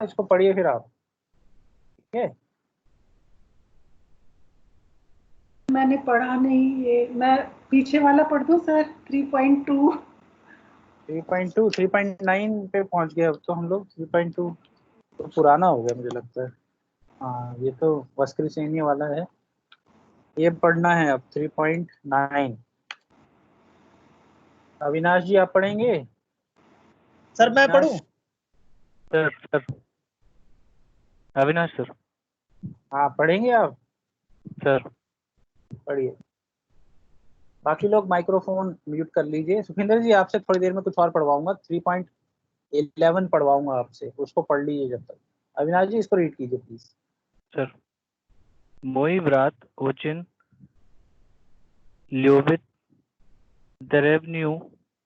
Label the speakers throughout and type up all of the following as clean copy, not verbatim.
Speaker 1: इसको पढ़िए फिर आप, ठीक है।
Speaker 2: मैंने पढ़ा नहीं, ये मैं पीछे वाला पढ़ दूं सर? 3.2।
Speaker 1: 3.2 3.9 पे पहुंच गए अब तो हम लोग। 3.2 तो पुराना हो गया मुझे लगता है। हाँ, ये तो वस्क्रिसेनिय वाला है, ये पढ़ना है अब 3.9। अविनाश जी आप पढ़ेंगे?
Speaker 3: सर मैं
Speaker 1: अविनाश?
Speaker 3: पढ़ूं?
Speaker 4: Sir Avinash sir.
Speaker 1: हाँ पढ़ेंगे आप?
Speaker 4: सर
Speaker 1: पढ़िए। बाकी लोग माइक्रोफोन म्यूट कर लीजिए। सुखिंदर जी आपसे थोड़ी देर में कुछ और पढ़वाऊंगा, 3.11 पढ़वाऊंगा आपसे, उसको पढ़ लीजिए जब तक। अविनाश जी इसको रीड कीजिए प्लीज।
Speaker 4: सर मोई व्रात ओचिन ल्योवित दरेवन्यू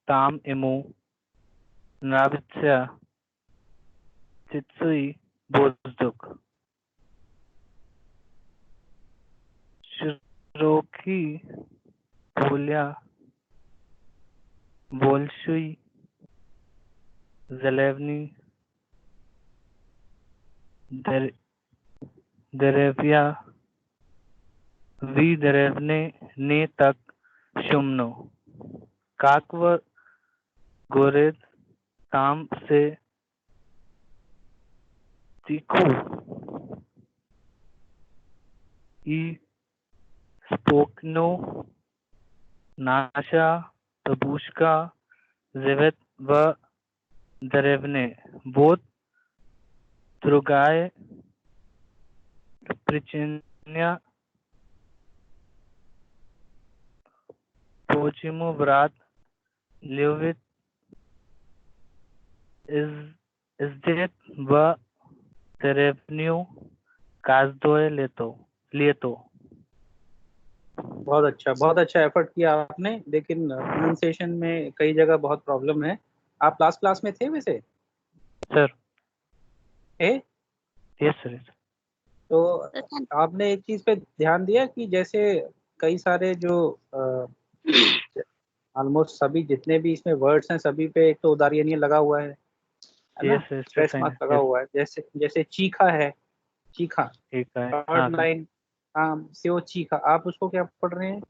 Speaker 4: ताम इमू नावित्स्या चित्सुई बोzduk शिरोकी पोल्या बोल्शुई ज़लेवनी दरेविया वी दरेवने ने तक शुम्नो काकव गोरेद ताम से तीखू ई स्पोकनो नाशा तबूशका जिवेत व दरेवने बोध द्रुगाय प्रिचिन्या पोचिमो व्रात ल्योवित इज्जेत व दरेवन्यू काजदोए लेतो।
Speaker 1: बहुत अच्छा एफर्ट किया आपने, लेकिन प्रोनाउंसिएशन में कई जगह बहुत प्रॉब्लम है। आप लास्ट क्लास में थे वैसे?
Speaker 4: सर
Speaker 1: ए?
Speaker 4: Yes sir.
Speaker 1: तो आपने एक चीज पे ध्यान दिया कि जैसे कई सारे जो ऑलमोस्ट सभी जितने भी इसमें वर्ड्स हैं सभी पे एक तो उदाहरणीय लगा हुआ है ना,
Speaker 4: यस सर
Speaker 1: स्ट्रेस मार्क लगा हुआ है। जैसे जैसे चीखा है, चीखा,
Speaker 4: ठीक है।
Speaker 1: थर्ड
Speaker 4: हाँ
Speaker 1: लाइन से वो चीखा, आप उसको क्या पढ़ रहे हैं?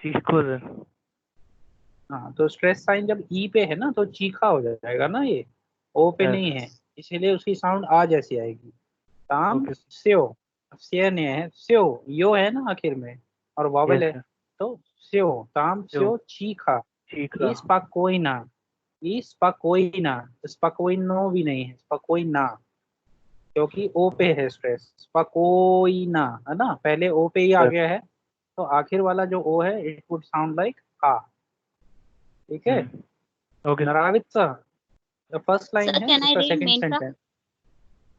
Speaker 4: चीकू सर।
Speaker 1: हाँ, तो स्ट्रेस साइन जब ई पे है ना तो चीखा हो जाएगा ना, ये ओ पे नहीं है, इसीलिए उसकी साउंड आ जैसी आएगी। ताम
Speaker 4: ओके
Speaker 1: स्यो, स्यो नहीं है, स्यो यो है ना आखिर में, और वावल
Speaker 4: यस
Speaker 1: है,
Speaker 4: सर।
Speaker 1: तो स्यो, ताम स्यो चीखा।
Speaker 4: चीका
Speaker 1: स्पाकोइना, स्पाकोइना, स्पाकोइनो भी नहीं है, स्पाकोइना, क्योंकि ओ पे है स्ट्रेस। स्पाकोइना है ना, पहले ओ पे ही आ
Speaker 4: सर।
Speaker 1: गया है, तो आखिर वाला जो ओ है इट वुड साउंड लाइक का। ठीक है।
Speaker 4: ओके
Speaker 1: नरावित्सा द फर्स्ट लाइन
Speaker 5: Sir,
Speaker 1: है,
Speaker 5: can I
Speaker 1: उसका
Speaker 5: read
Speaker 1: सेकंड
Speaker 5: main का?
Speaker 1: सेंटेंस।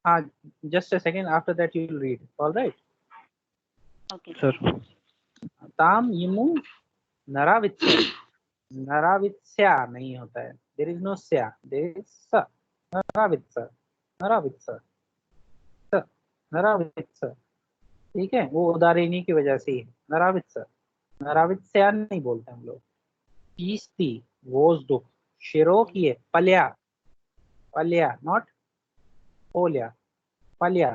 Speaker 1: हाँ, just a second, after that you will read, alright.
Speaker 5: Okay.
Speaker 4: Sir.
Speaker 1: ताम यमु नरावित्सा, नरावित्स्या नहीं होता है, देयर इज नो स्या, देयर इज स। नरावित्सा, नरावित्सा, स, नरावित्सा। ठीक है, वो उदाहरणी की वजह से ही है। नरावित्सा, नरावित्स्या नहीं बोलते हम लोग। चीस्ती, वोजदुक, शिरो की है, पल्या, पल्या नॉट पोल्या, पल्या।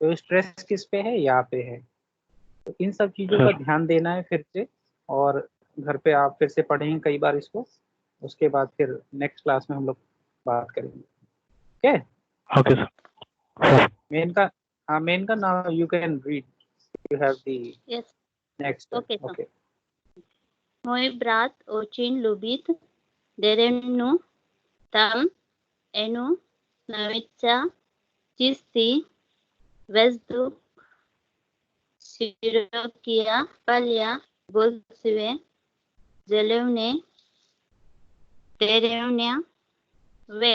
Speaker 1: तो स्ट्रेस किस पे है? यहाँ पे है। तो इन सब चीजों का
Speaker 4: सर
Speaker 1: ध्यान देना है फिर से, और घर पे आप फिर से पढ़ेंगे कई बार इसको, उसके बाद फिर नेक्स्ट क्लास में हम लोग बात करेंगे। Okay,
Speaker 4: okay sir.
Speaker 1: मेन का, हाँ मेन का now you can read, you have the
Speaker 5: Yes.
Speaker 1: Next.
Speaker 5: Okay, sir.
Speaker 1: Okay.
Speaker 5: Moi brat ochin lubit derenu tam enu namitsa chisti vesdu sirokia palya bolsive zelevne derevnya ve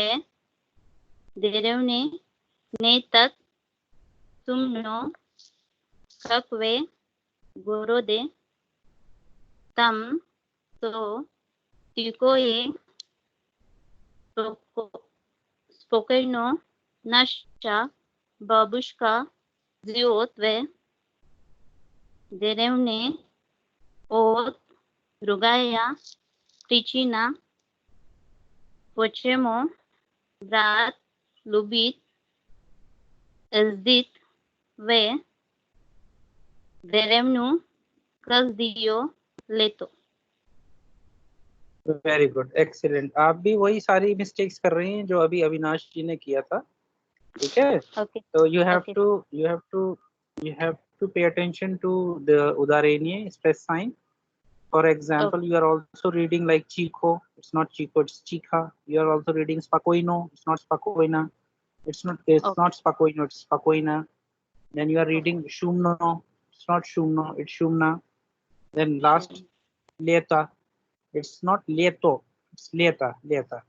Speaker 5: derevne ne tak sumno kakve gorode tam तो तिकोए स्पोकेनो नशा बाबुश्का जियोत वे देरेवने ओत रुगाया प्रिचिना पोचेमो ब्रात lubit, ezdit, ve veremnu, kasdio, leto.
Speaker 1: Very good, excellent. आप भी वही सारी mistakes कर रही हैं जो अभी अविनाश जी ने किया था, ठीक है?
Speaker 5: Okay.
Speaker 1: So you have
Speaker 5: Okay.
Speaker 1: to pay attention to the udarenie stress sign. For example,
Speaker 5: Okay.
Speaker 1: you are also reading like chico. It's not chico, it's chica. You are also reading spakoino. It's not spakoina. It's not
Speaker 5: Okay.
Speaker 1: spakoino. It's spakoina. Then you are reading shumno. It's not shumno. It's shumna. Then last leta. It's not leto. It's leta. Leta.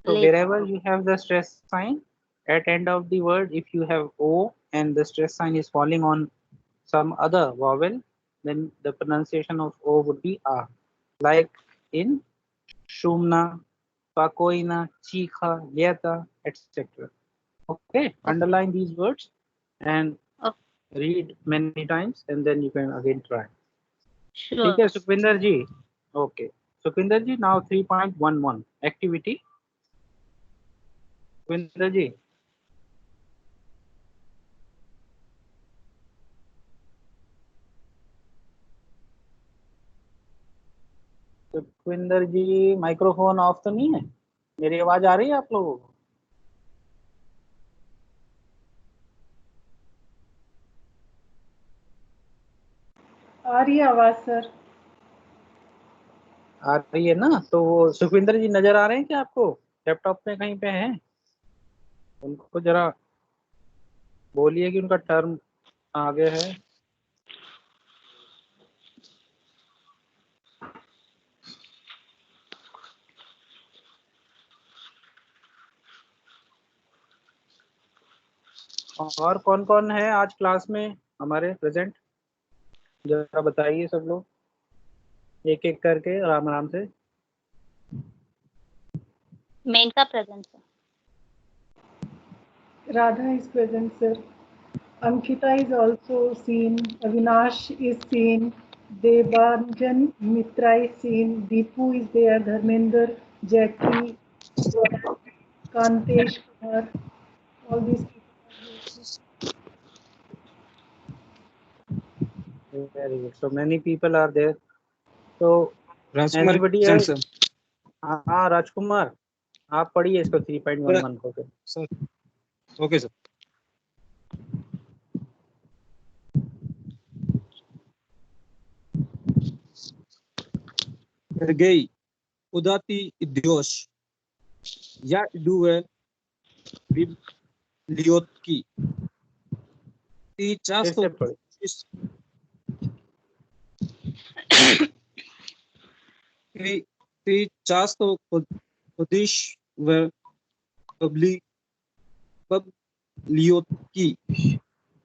Speaker 1: So
Speaker 5: Leto.
Speaker 1: wherever you have the stress sign at end of the word, if you have O and the stress sign is falling on some other vowel, then the pronunciation of O would be A. Like in Shumna, Pakoina, Chika, Lieta, etc. Okay, underline these words and
Speaker 5: Okay.
Speaker 1: read many times and then you can again try.
Speaker 5: Sure.
Speaker 1: Okay, Sukhvinder ji. Okay. Sukhvinder ji, now 3.11 activity. Sukhvinder ji. Sukhvinder ji, microphone off तो नहीं है? मेरी आवाज आ रही है आप लोगों को?
Speaker 2: आ रही है आवाज सर।
Speaker 1: आ रही है ना? तो वो सुखविंदर जी नजर आ रहे हैं क्या आपको? लैपटॉप में कहीं पे हैं? उनको जरा बोलिए कि उनका टर्म आगे है। और कौन कौन है आज क्लास में हमारे प्रेजेंट? जरा बताइए सब लोग एक एक करके आराम आराम से।
Speaker 5: Menka present, sir.
Speaker 2: Radha is present, sir. Ankita is also seen. Avinash is seen. Debanjan Mitra is seen. Deepu is there. Dharmender, Jackie, Kantesh Kumar. All these people are there, sir.
Speaker 1: Very good. So many people are there. So
Speaker 6: Rajkumar
Speaker 1: anybody
Speaker 6: present,
Speaker 1: else?
Speaker 6: sir.
Speaker 1: हाँ राजकुमार, आप पढ़िए इसको 3.11 को।
Speaker 6: Sir. Okay, sir. Ergei udati idiosh ya idue bibliotki ti часто
Speaker 1: फिर से पढ़िए।
Speaker 6: ti часто ходиш в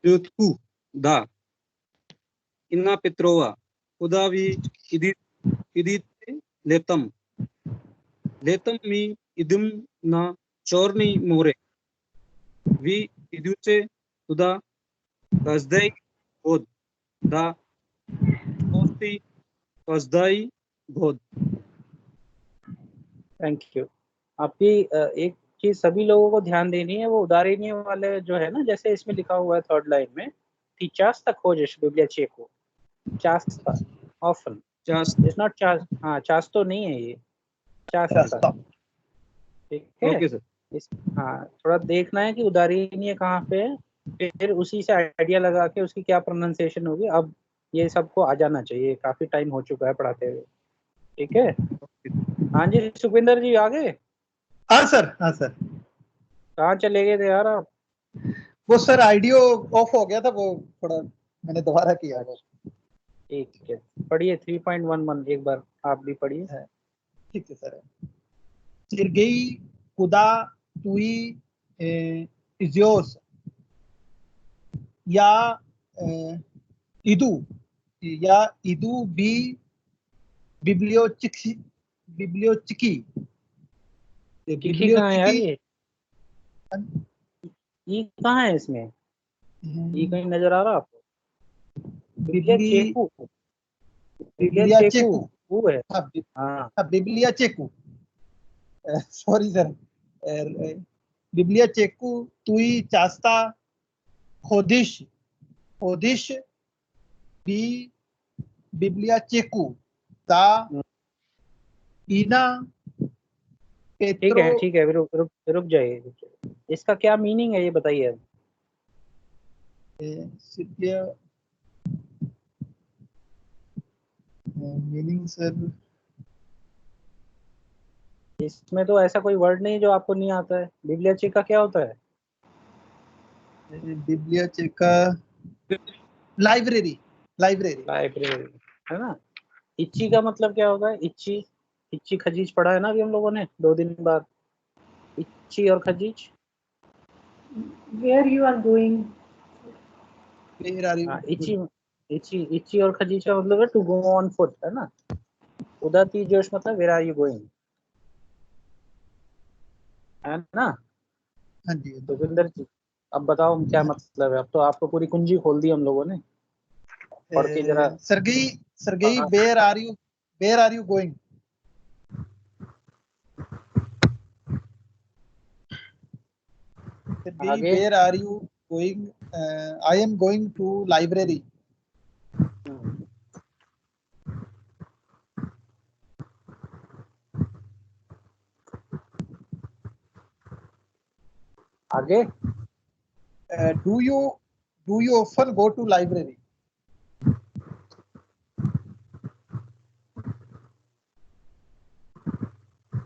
Speaker 6: библиотку, да. Инна Петрова, куда вы идите летом? Летом мы идем на Черное море. Вы идете туда каждый год, да. Почти каждый год.
Speaker 1: Thank you. आपकी एक चीज सभी लोगों को ध्यान देनी है, वो उदाहरणीय वाले जो है ना, जैसे इसमें लिखा हुआ है थर्ड लाइन में, часто ходишь в библиотеку? часто, often, it's not हाँ часто नहीं है ये, часто, ठीक है?
Speaker 6: Okay, sir.
Speaker 1: हाँ, थोड़ा देखना है कि उदाहरणीय कहाँ पे है, फिर उसी से आइडिया लगा के उसकी क्या प्रोनाउंसिएशन होगी। अब ये सबको आ जाना चाहिए, काफी टाइम हो चुका है पढ़ाते हुए, ठीक है? हाँ जी सुखविंदर जी आ गए?
Speaker 3: हाँ सर, हाँ सर।
Speaker 1: कहाँ चले गए थे यार आप?
Speaker 3: वो सर ऑडियो ऑफ हो गया था, वो थोड़ा मैंने दोबारा किया वो।
Speaker 1: ठीक है, पढ़िए 3.11 एक बार आप भी पढ़िए।
Speaker 3: ठीक है sir. Sergei kуда tui idios या idu bi biblioteki
Speaker 1: कहाँ है यार ये कहाँ है इसमें? ये कहीं नजर आ रहा आपको? बिब्लियोचेकू वो है। हाँ
Speaker 3: बिब्लियोचेकू, सॉरी सर, बिब्लिया चेकू तुई चास्ता खोदिश खोदिश बी बिब्लिया चेकू दा ईना
Speaker 1: ठीक
Speaker 3: पेत्रो
Speaker 1: है ठीक है, रुक रुक रुक जाइए, रुक जाइए। इसका क्या मीनिंग है ये बताइए।
Speaker 3: मीनिंग सर
Speaker 1: इसमें तो ऐसा कोई वर्ड नहीं जो आपको नहीं आता है। बिब्लिया चेका क्या होता है?
Speaker 3: बिब्लिया चेका लाइब्रेरी लाइब्रेरी
Speaker 1: लाइब्रेरी, है ना। इच्ची का मतलब क्या होता है? इच्ची, इच्ची खजीज पढ़ा है ना अभी हम लोगों ने 2 दिन बाद। इच्ची और खजीज।
Speaker 2: Where you are going?
Speaker 3: Where are
Speaker 1: हाँ,
Speaker 3: यू
Speaker 1: इच्ची इच्ची इच्ची और खजीज का मतलब है टू गो ऑन फुट, है ना। उदाती जोश मतलब वेयर आर यू गोइंग, है ना।
Speaker 3: हाँ जी
Speaker 1: जोगिंदर जी, अब बताओ क्या मतलब है। अब तो आपको पूरी कुंजी खोल दी हम लोगों ने। पढ़ के जरा।
Speaker 3: सरगई सरगई
Speaker 1: हाँ।
Speaker 3: वेयर आर यू गोइंग सरगई
Speaker 1: आगे।
Speaker 3: Where are you going I am going to library
Speaker 1: hmm, आगे।
Speaker 3: Do you often go to library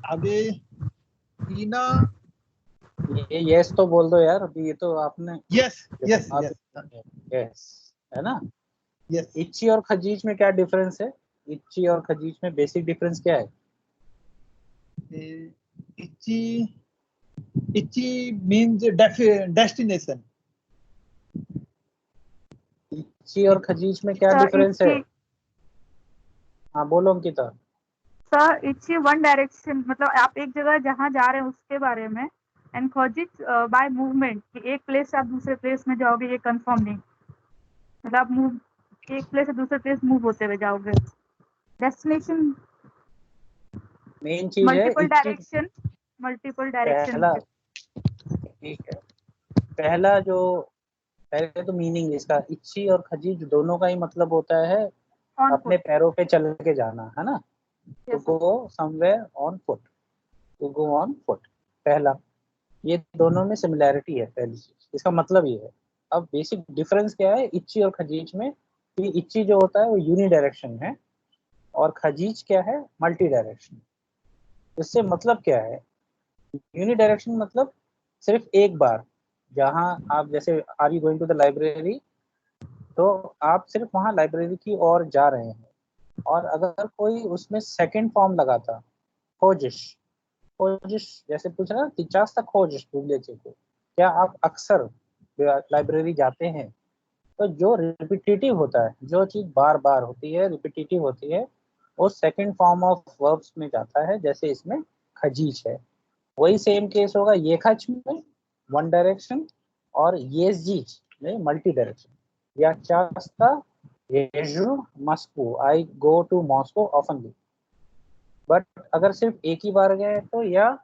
Speaker 3: आगे ईना
Speaker 1: ये यस तो बोल दो यार, अभी ये तो आपने।
Speaker 3: यस यस
Speaker 1: आप
Speaker 3: यस
Speaker 1: यस, है ना।
Speaker 3: यस
Speaker 1: इच्ची और खजीज में क्या डिफरेंस है? इच्ची और खजीज में बेसिक डिफरेंस क्या है?
Speaker 3: इच्ची इच्ची मीन्स डेस्टिनेशन
Speaker 1: इच्ची और खजीज में क्या डिफरेंस है? हाँ बोलो Ankita.
Speaker 7: Sir it's one direction, मतलब आप एक जगह जहाँ जा रहे हैं उसके बारे में। एंड खोजित बाय मूवमेंट, कि एक प्लेस से आप दूसरे प्लेस में जाओगे, ये कंफर्म नहीं। मतलब आप मूव एक प्लेस से दूसरे प्लेस मूव होते हुए जाओगे। डेस्टिनेशन
Speaker 1: मेन चीज है
Speaker 7: मल्टीपल
Speaker 1: इच्ची।
Speaker 7: Direction, multiple direction.
Speaker 1: पहला, ठीक है, पहला जो, पहले तो मीनिंग इसका इच्ची और खजीज दोनों का ही मतलब होता है
Speaker 7: ऑन
Speaker 1: अपने
Speaker 7: फुट।
Speaker 1: पैरों पे चल के जाना, है ना। To
Speaker 7: yes sir.
Speaker 1: Go somewhere on foot, to go on foot, पहला। ये दोनों में सिमिलैरिटी है, पहली चीज इसका मतलब ये है। अब बेसिक डिफरेंस क्या है इच्ची और खजीज में? कि इच्ची जो होता है वो यूनि डायरेक्शन है, और खजीज क्या है? Multi direction. इससे मतलब क्या है? यूनि डायरेक्शन मतलब सिर्फ एक बार, जहां आप जैसे are you going to the library, तो आप सिर्फ वहां लाइब्रेरी की ओर जा रहे हैं। और अगर कोई उसमें सेकंड फॉर्म लगाता, खोजिश, खोजिश जैसे पूछ रहा ना, तिचास तक खोजिश भूले को, क्या आप अक्सर लाइब्रेरी जाते हैं? तो जो रिपीटेटिव होता है, जो चीज बार बार होती है, रिपीटेटिव होती है, वो सेकंड फॉर्म ऑफ वर्ब्स में जाता है, जैसे इसमें खजीज है। वही सेम केस होगा ये खच में, वन डायरेक्शन, और ये जीज में मल्टी डायरेक्शन। या चास्ता येजू Moscow, I go to Moscow oftenly. But अगर सिर्फ एक ही बार गए तो या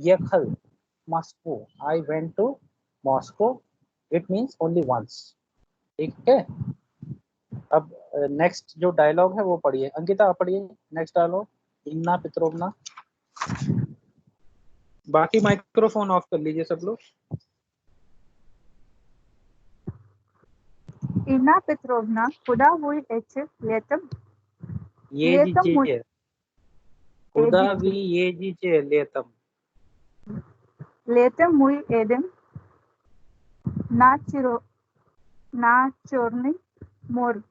Speaker 1: यखल Moscow, I went to Moscow, it means only once. ठीक है। अब नेक्स्ट जो डायलॉग है वो पढ़िए, अंकिता आप पढ़िए नेक्स्ट डायलॉग। इन्ना पित्रोवना। बाकी माइक्रोफोन ऑफ कर लीजिए सब लोग।
Speaker 7: इना पेट्रोवना खुदा हुई एच लेतम
Speaker 1: ये
Speaker 7: लेतम मुई
Speaker 1: दीजिए, खुदा भी
Speaker 7: एजिच
Speaker 1: ये दीजिए लेतम।
Speaker 7: लेतम मुई एदम ना चिरो ना चोरनी मोर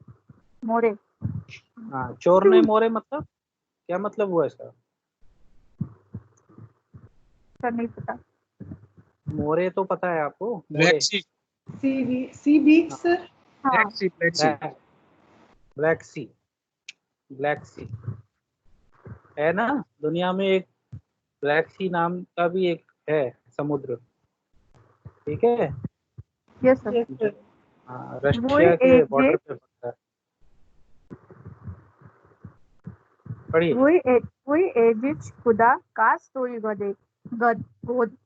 Speaker 7: मोरे।
Speaker 1: हाँ, चोर ने मोरे मतलब क्या मतलब हुआ इसका?
Speaker 7: सर नहीं पता।
Speaker 1: मोरे तो पता है आपको, मोरे।
Speaker 6: ब्लैक सी,
Speaker 2: Sea beach,
Speaker 1: हाँ,
Speaker 2: sir.
Speaker 6: ब्लैक
Speaker 7: हाँ
Speaker 6: सी, ब्लैक सी।
Speaker 1: ब्लैक सी, ब्लैक सी, है ना। दुनिया में एक ब्लैक सी नाम का भी एक है समुद्र, ठीक है।
Speaker 7: Yes sir.
Speaker 2: Yes,
Speaker 1: जो
Speaker 2: sir.
Speaker 1: हाँ,
Speaker 7: वही
Speaker 1: रशिया के बॉर्डर
Speaker 7: एजेट
Speaker 1: पे पड़ता है। पढ़िए।
Speaker 7: वही एजिच खुदा काश तोई गदे गद गोद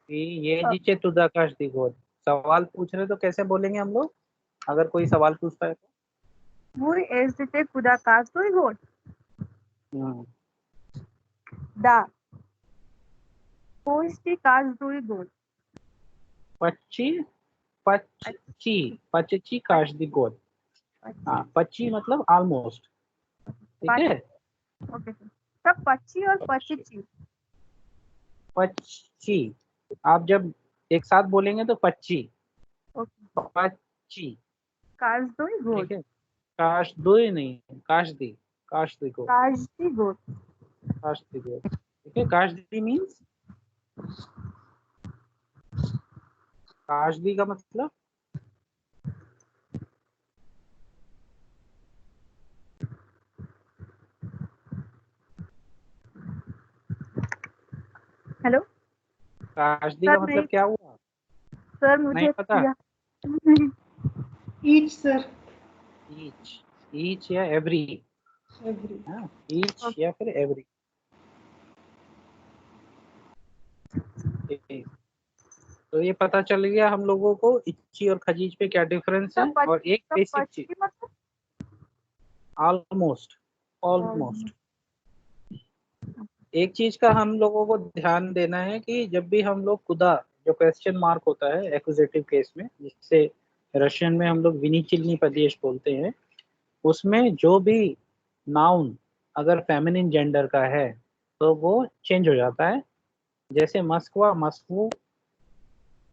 Speaker 1: ये जीचे तुदा काश दी गोद। सवाल पूछ रहे तो कैसे बोलेंगे हम लोग, अगर कोई सवाल पूछता है तो?
Speaker 7: Hur is the kuda kasto god?
Speaker 1: Hmm,
Speaker 7: Da. Who is the kasto god?
Speaker 1: पच्ची पच्ची पच्ची काश दी गोद। हाँ, पच्ची मतलब ऑलमोस्ट, ठीक है।
Speaker 7: Okay sir. सब पच्ची और पच्ची।
Speaker 1: पच्ची आप जब एक साथ बोलेंगे तो पच्ची,
Speaker 7: ओके।
Speaker 1: पच्ची,
Speaker 7: काsto god.
Speaker 1: ठीक है। काश दो ही नहीं, काश दी गोद,
Speaker 7: Kasti god.
Speaker 1: काश दी गोद, ठीक है। काश दी मीन्स, काश दी का मतलब
Speaker 7: हेलो
Speaker 1: काशदी
Speaker 7: सर
Speaker 1: का मतलब क्या हुआ?
Speaker 7: सर
Speaker 1: नहीं
Speaker 7: मुझे
Speaker 1: पता?
Speaker 2: Each, sir.
Speaker 1: ईच या एवरी,
Speaker 2: Every.
Speaker 1: ईच या फिर एवरी। तो ये पता चल गया हम लोगों को इच्ची और खजीज पे क्या डिफरेंस है। और एक बेसिक चीज,
Speaker 7: मतलब
Speaker 1: ऑलमोस्ट, ऑलमोस्ट एक चीज का हम लोगों को ध्यान देना है कि जब भी हम लोग खुदा, जो क्वेश्चन मार्क होता है एक्विजिटिव केस में, जिससे रशियन में हम लोग विनिचिल्नी प्रदेश बोलते हैं, उसमें जो भी नाउन अगर फेमिनिन जेंडर का है तो वो चेंज हो जाता है। जैसे मस्कवा मस्कवू,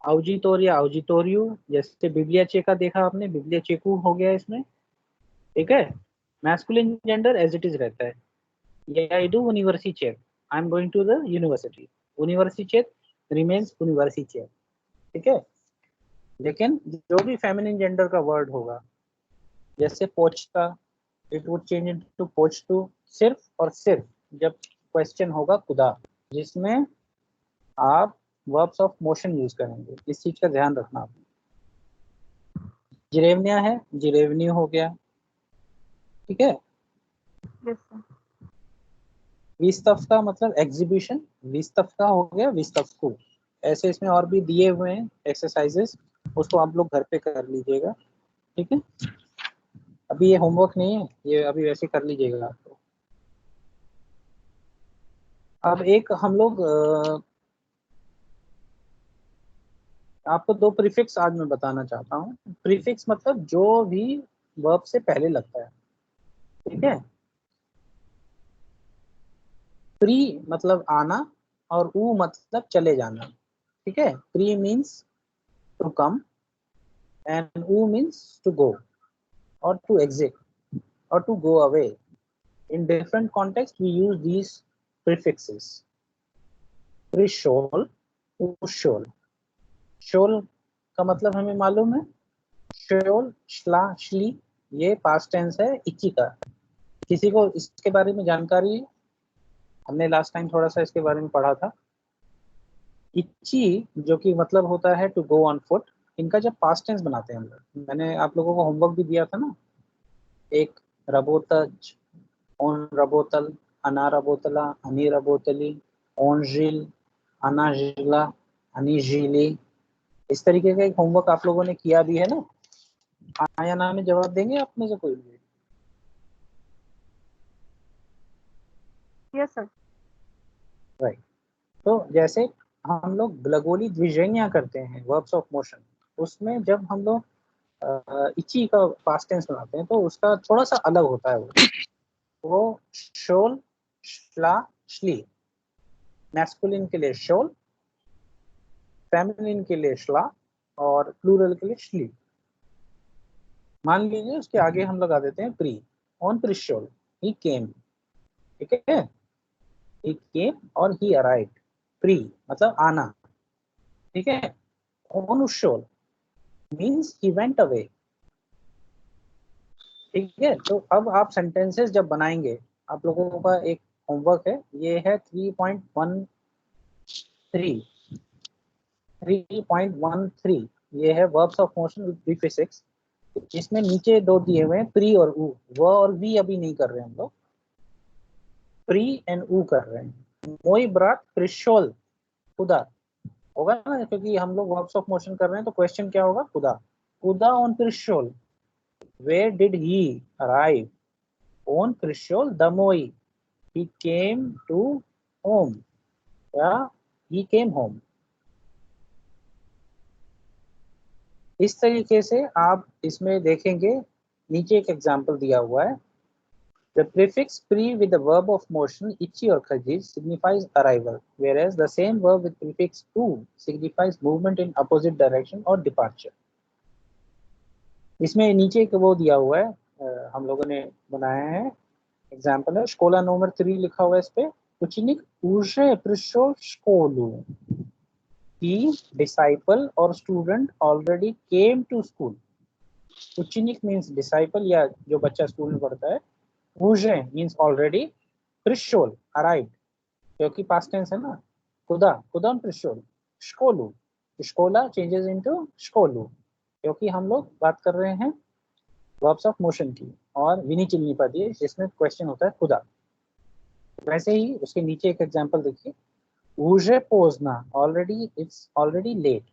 Speaker 1: आउजिटोरिया आउजिटोरियू, जैसे बिब्लिया चेका देखा आपने, बिब्लिया चेकू हो गया इसमें, ठीक है। Masculine gender as it is रहता है। Yeah, I do university check. I'm going to the university. University check remains university check. ठीक है। लेकिन जो भी फेमिनिन जेंडर का वर्ड होगा, जैसे पोचता, इट वुड चेंज इनटू पोचतू, सिर्फ और सिर्फ जब क्वेश्चन होगा खुदा, जिसमें आप वर्ब्स ऑफ मोशन यूज करेंगे। इस चीज का ध्यान रखना आपने। जिरेवनिया है, जिरेवनी हो गया, ठीक है।
Speaker 7: Yes sir.
Speaker 1: विस्तफ का मतलब एग्जीबिशन, विस्तफ का हो गया विस्तफकू। ऐसे इसमें और भी दिए हुए हैं एक्सरसाइजेस, उसको आप लोग घर पे कर लीजिएगा, ठीक है। अभी ये होमवर्क नहीं है, ये अभी वैसे कर लीजिएगा आप लोग। अब एक हम लोग आपको दो प्रीफिक्स आज मैं बताना चाहता हूँ। प्रीफिक्स मतलब जो भी वर्ब से पहले लगता है, ठीक है। प्री मतलब आना और ऊ मतलब चले जाना, ठीक है। Pre means to come and u means to go or to exit or to go away. In different contexts we use these prefixes. Prishol, ushol. शोल का मतलब हमें मालूम है, शोल, श्ला, श्ली, ये पास्ट टेंस है इच्ची का। किसी को इसके बारे में जानकारी है? हमने लास्ट टाइम थोड़ा सा इसके बारे में पढ़ा था। इच्ची जो कि मतलब होता है टू गो ऑन फुट, इनका जब पास्ट टेंस बनाते हैं हम लोग, मैंने आप लोगों को होमवर्क भी दिया था ना, एक रबोतज, ओन रबोतल, अना रबोतला, अनि रबोतली, ओन जिल, अना जिला, अनि जिली। इस तरीके का एक होमवर्क आप लोगों ने किया भी है ना। हाँ या ना में जवाब देंगे आप में से कोई भी?
Speaker 7: Yes sir.
Speaker 1: राइट। तो जैसे हम लोग ग्लगोली द्विजन्या करते हैं वर्ब्स ऑफ मोशन, उसमें जब हम लोग इची का पास्ट टेंस बनाते हैं तो उसका थोड़ा सा अलग होता है। वो शोल, श्ला, श्ली, मैस्कुलिन के लिए शोल, फेमिनिन के लिए श्ला और प्लूरल के लिए श्ली। मान लीजिए उसके आगे हम लगा देते हैं प्री, ऑन प्रिशोल, ही केम, ठीक है। ही केम और ही अराइव्ड, प्री मतलब आना, ठीक है। ऑन उशोल मीन्स ही वेंट अवे, ठीक है। तो अब आप सेंटेंसेस जब बनाएंगे, आप लोगों का एक होमवर्क है, ये है 3.13, ये है verbs of motion with prefix. इसमें नीचे दो दिए हुए हैं प्री और ऊ, व और वी अभी नहीं कर रहे हैं हम लोग। प्री एंड ऊ कर रहे हैं। मोई ब्राट प्रिशोल खुदा होगा ना, क्योंकि हम लोग वर्ब्स ऑफ मोशन कर रहे हैं तो क्वेश्चन क्या होगा, खुदा। खुदा ऑन प्रिशोल। वेयर डिड ही अराइव ऑन प्रिशोल दमोई। ही केम टू होम या ही केम होम। इस तरीके से आप इसमें देखेंगे, नीचे एक एग्जांपल दिया हुआ है। The prefix pre with the verb of motion ichi or khajij signifies arrival, whereas the same verb with prefix to signifies movement in opposite direction or departure. इसमें नीचे एक वो दिया हुआ है, हम लोगों ने बनाया है, एग्जाम्पल है, स्कोला नंबर 3 लिखा हुआ है इस पे। Učenik уже пришел в школу. He, disciple or student, already came to school. Učenik means disciple या जो बच्चा स्कूल में पढ़ता है। Уже means already, prishol arrived, क्योंकि past tense है ना, खुदा खुदा prishol, shkolu shkola changes into shkolu, क्योंकि हम लोग बात कर रहे हैं verbs of motion की, और विनी चिलनी पदी है जिसमें क्वेश्चन होता है खुदा। वैसे ही उसके नीचे एक एग्जांपल देखिए, уже поздно, already it's already late.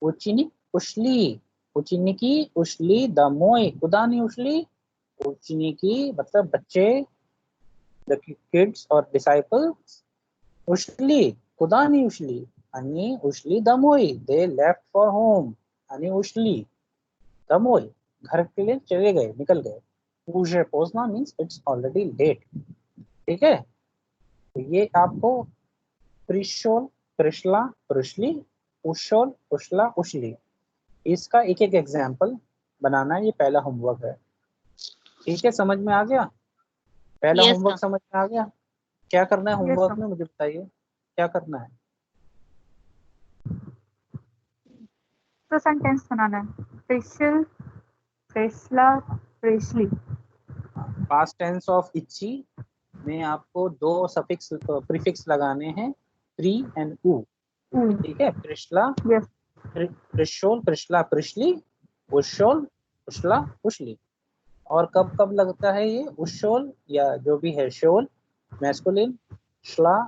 Speaker 1: Ученик ушли, ученики ушли домой, куда они ушли? ученики मतलब बच्चे, the kids or disciples, ушли, куда они ушли? они ушли домой, they left for home. они ушли домой, घर के लिए चले गए, निकल गए। уже поздно means it's already late, ठीक है। तो ये आपको प्रिशोल, प्रिशला, प्रिशली, उशोल, उशला, उशली, इसका एक एक एग्जाम्पल बनाना है। ये पहला होमवर्क है, ठीक है। समझ में आ गया? पहला
Speaker 5: Yes,
Speaker 1: होमवर्क
Speaker 5: sir.
Speaker 1: समझ में आ गया? क्या करना है
Speaker 7: Yes,
Speaker 1: होमवर्क
Speaker 7: sir.
Speaker 1: में, मुझे बताइए क्या करना है।
Speaker 7: तो सेंटेंस बनाना है, प्रिशल, प्रिशला, प्रिशली।
Speaker 1: पास्ट टेंस ऑफ इच्छी में आपको दो सफिक्स प्रीफिक्स लगाने हैं, प्री एंड ऊ, ठीक है। प्रिशला,
Speaker 7: यस,
Speaker 1: प्रिशोल, प्रिशला, प्रिशली, उशोल, उशला, उशली। और कब कब लगता है ये, उशोल या जो भी है, शोल मैस्कुलिन, श्ला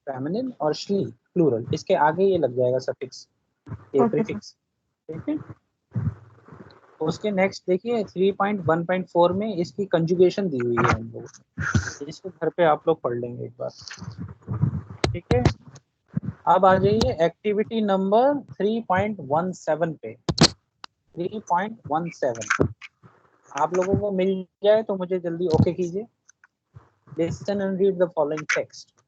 Speaker 1: फेमिनिन, और श्ली प्लूरल, इसके आगे ये लग जाएगा सफिक्स, ये
Speaker 7: ओके सर।
Speaker 1: प्रीफिक्स, ठीक है। उसके नेक्स्ट देखिए 3.1.4 में इसकी कंजुगेशन दी हुई है हम लोगों को, इसको घर पे आप लोग पढ़ लेंगे एक बार, ठीक है। अब आ जाइए एक्टिविटी नंबर 3.17 पे। 3.17 आप लोगों को मिल जाए तो मुझे जल्दी ओके कीजिए। Listen and read the following text.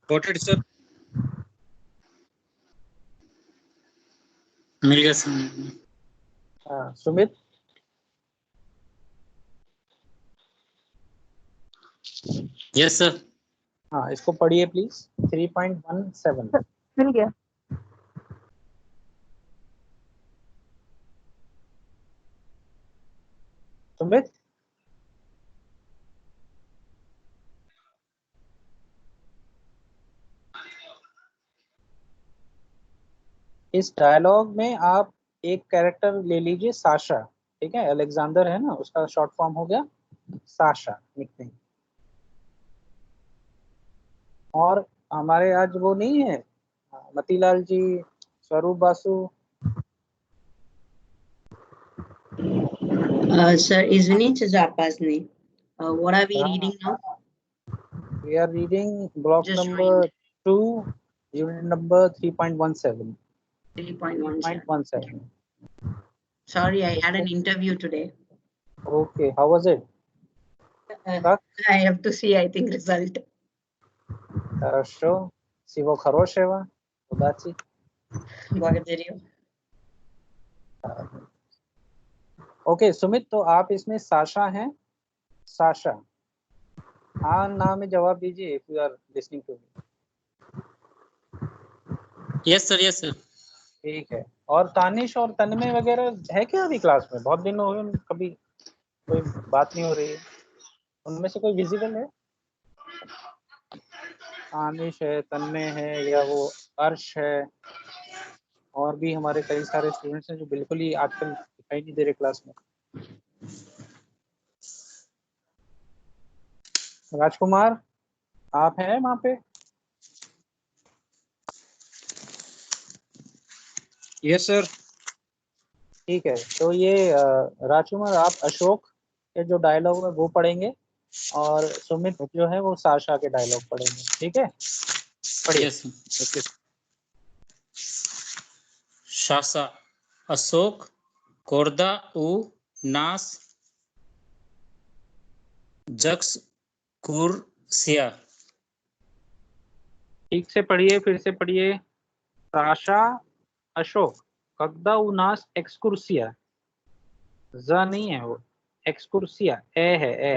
Speaker 6: Got it, sir. मिल गया सर।
Speaker 1: Sumit,
Speaker 6: yes sir.
Speaker 1: हाँ इसको पढ़िए प्लीज। 3.17
Speaker 7: मिल गया।
Speaker 1: सुमित, इस डायलॉग में आप एक कैरेक्टर ले लीजिए, साशा, ठीक है। अलेक्जेंडर है ना, उसका शॉर्ट फॉर्म हो गया साशा, निकनेम। और हमारे आज वो नहीं है मतीलाल जी, स्वरूप Basu.
Speaker 8: Sir, Izvini Chajapasni. What are we reading now?
Speaker 1: We are reading block
Speaker 8: Just
Speaker 1: number 2, unit number 3.17.
Speaker 8: 3.17. Sorry, I had an interview today.
Speaker 1: Okay, how was it?
Speaker 8: I have to see, I think, result.
Speaker 1: Хорошо. Всего хорошего. Удачи.
Speaker 8: Благодарю.
Speaker 1: Okay Sumit, तो आप इसमें Sasha हैं, Sasha. हाँ ना में जवाब दीजिए if you are listening to me.
Speaker 6: Yes sir, yes sir.
Speaker 1: ठीक है। और तानिश और तन्मय वगैरह है क्या अभी क्लास में? बहुत दिन हो गए, कभी कोई बात नहीं हो रही है। उनमें से कोई विजिबल है? तानिश है, तन्मय है, या वो अर्श है? और भी हमारे कई सारे स्टूडेंट्स हैं जो बिल्कुल ही आजकल दिखाई नहीं दे रहे क्लास में। राजकुमार, आप हैं वहां पे?
Speaker 6: Yes sir.
Speaker 1: ठीक है, तो ये राजकुमार, आप अशोक के जो डायलॉग है वो पढ़ेंगे और सुमित जो है वो साशा के डायलॉग पढ़ेंगे। ठीक है, पढ़िए।
Speaker 6: Yes okay. शासा अशोक कोरदा उ नास जक्स कुर्सिया।
Speaker 1: ठीक से पढ़िए, फिर से पढ़िए। साशा अशोक कगदा उनास एक्सकुर्सिया। ज नहीं है वो, एक्सकुर्सिया ए है, ए।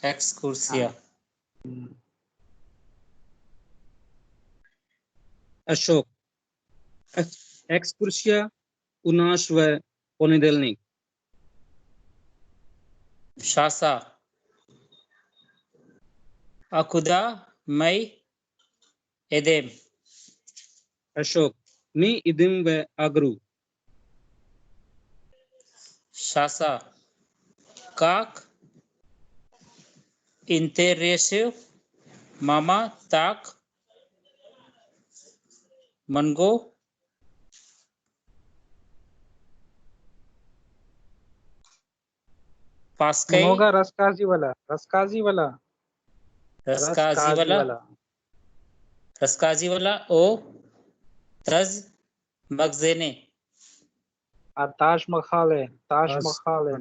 Speaker 6: एक्स कुर्सिया।
Speaker 1: हम्म,
Speaker 9: अशोक एक्सकुर्सिया उनाश व पोनिडेल्निक।
Speaker 6: शासा अकुदा मई एदेम।
Speaker 9: अशोक नी इदिम व अग्रू।
Speaker 6: शासा काक इंटेरेसिव मामा ताक मनगो पास्कई
Speaker 1: होगा रसकाजी वाला, रसकाजी वाला,
Speaker 6: रसकाजी वाला रसकाजी वाला ओ तज मगजेने।
Speaker 1: ताज मखाल है, ताज मखाल है।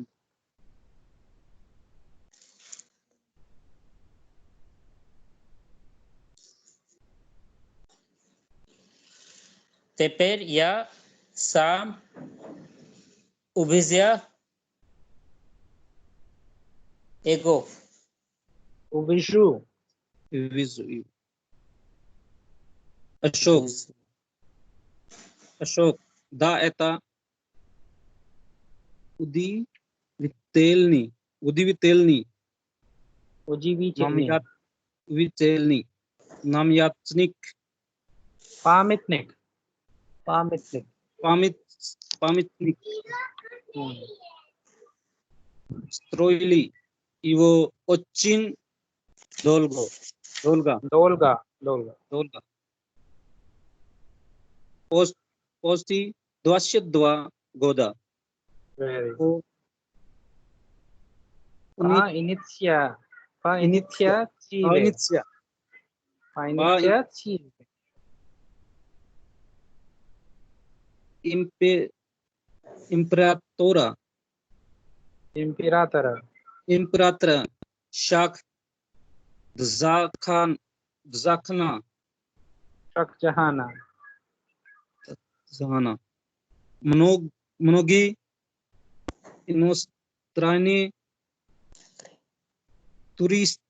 Speaker 6: तेपेर या साम उबिजिया एगो
Speaker 1: उबिशु
Speaker 9: अशोक अशोक दा एता उदी वितेलनी
Speaker 1: उजीवी चिल्नी,
Speaker 9: नामयात वितेलनी नामयात्निक
Speaker 1: पामितनिक, पामितनिक।
Speaker 9: पामितनिक
Speaker 1: हम्म,
Speaker 9: स्ट्रोइली इवो ओचिन दोलगा
Speaker 1: डोलगा, डोलगा।
Speaker 9: पोस्टी द्वाश्यद्वा गोदा
Speaker 1: वेरी
Speaker 9: ओ
Speaker 1: इनित्या, इनित्या चीवे,
Speaker 9: इनित्या
Speaker 1: इनित्या चीवे।
Speaker 9: इम्पेरातोरा इम्पेरातर शाख ज़ाखना
Speaker 1: शक जहाना,
Speaker 9: जहाना मनोगी इनोस्त्रानी टूरिस्टी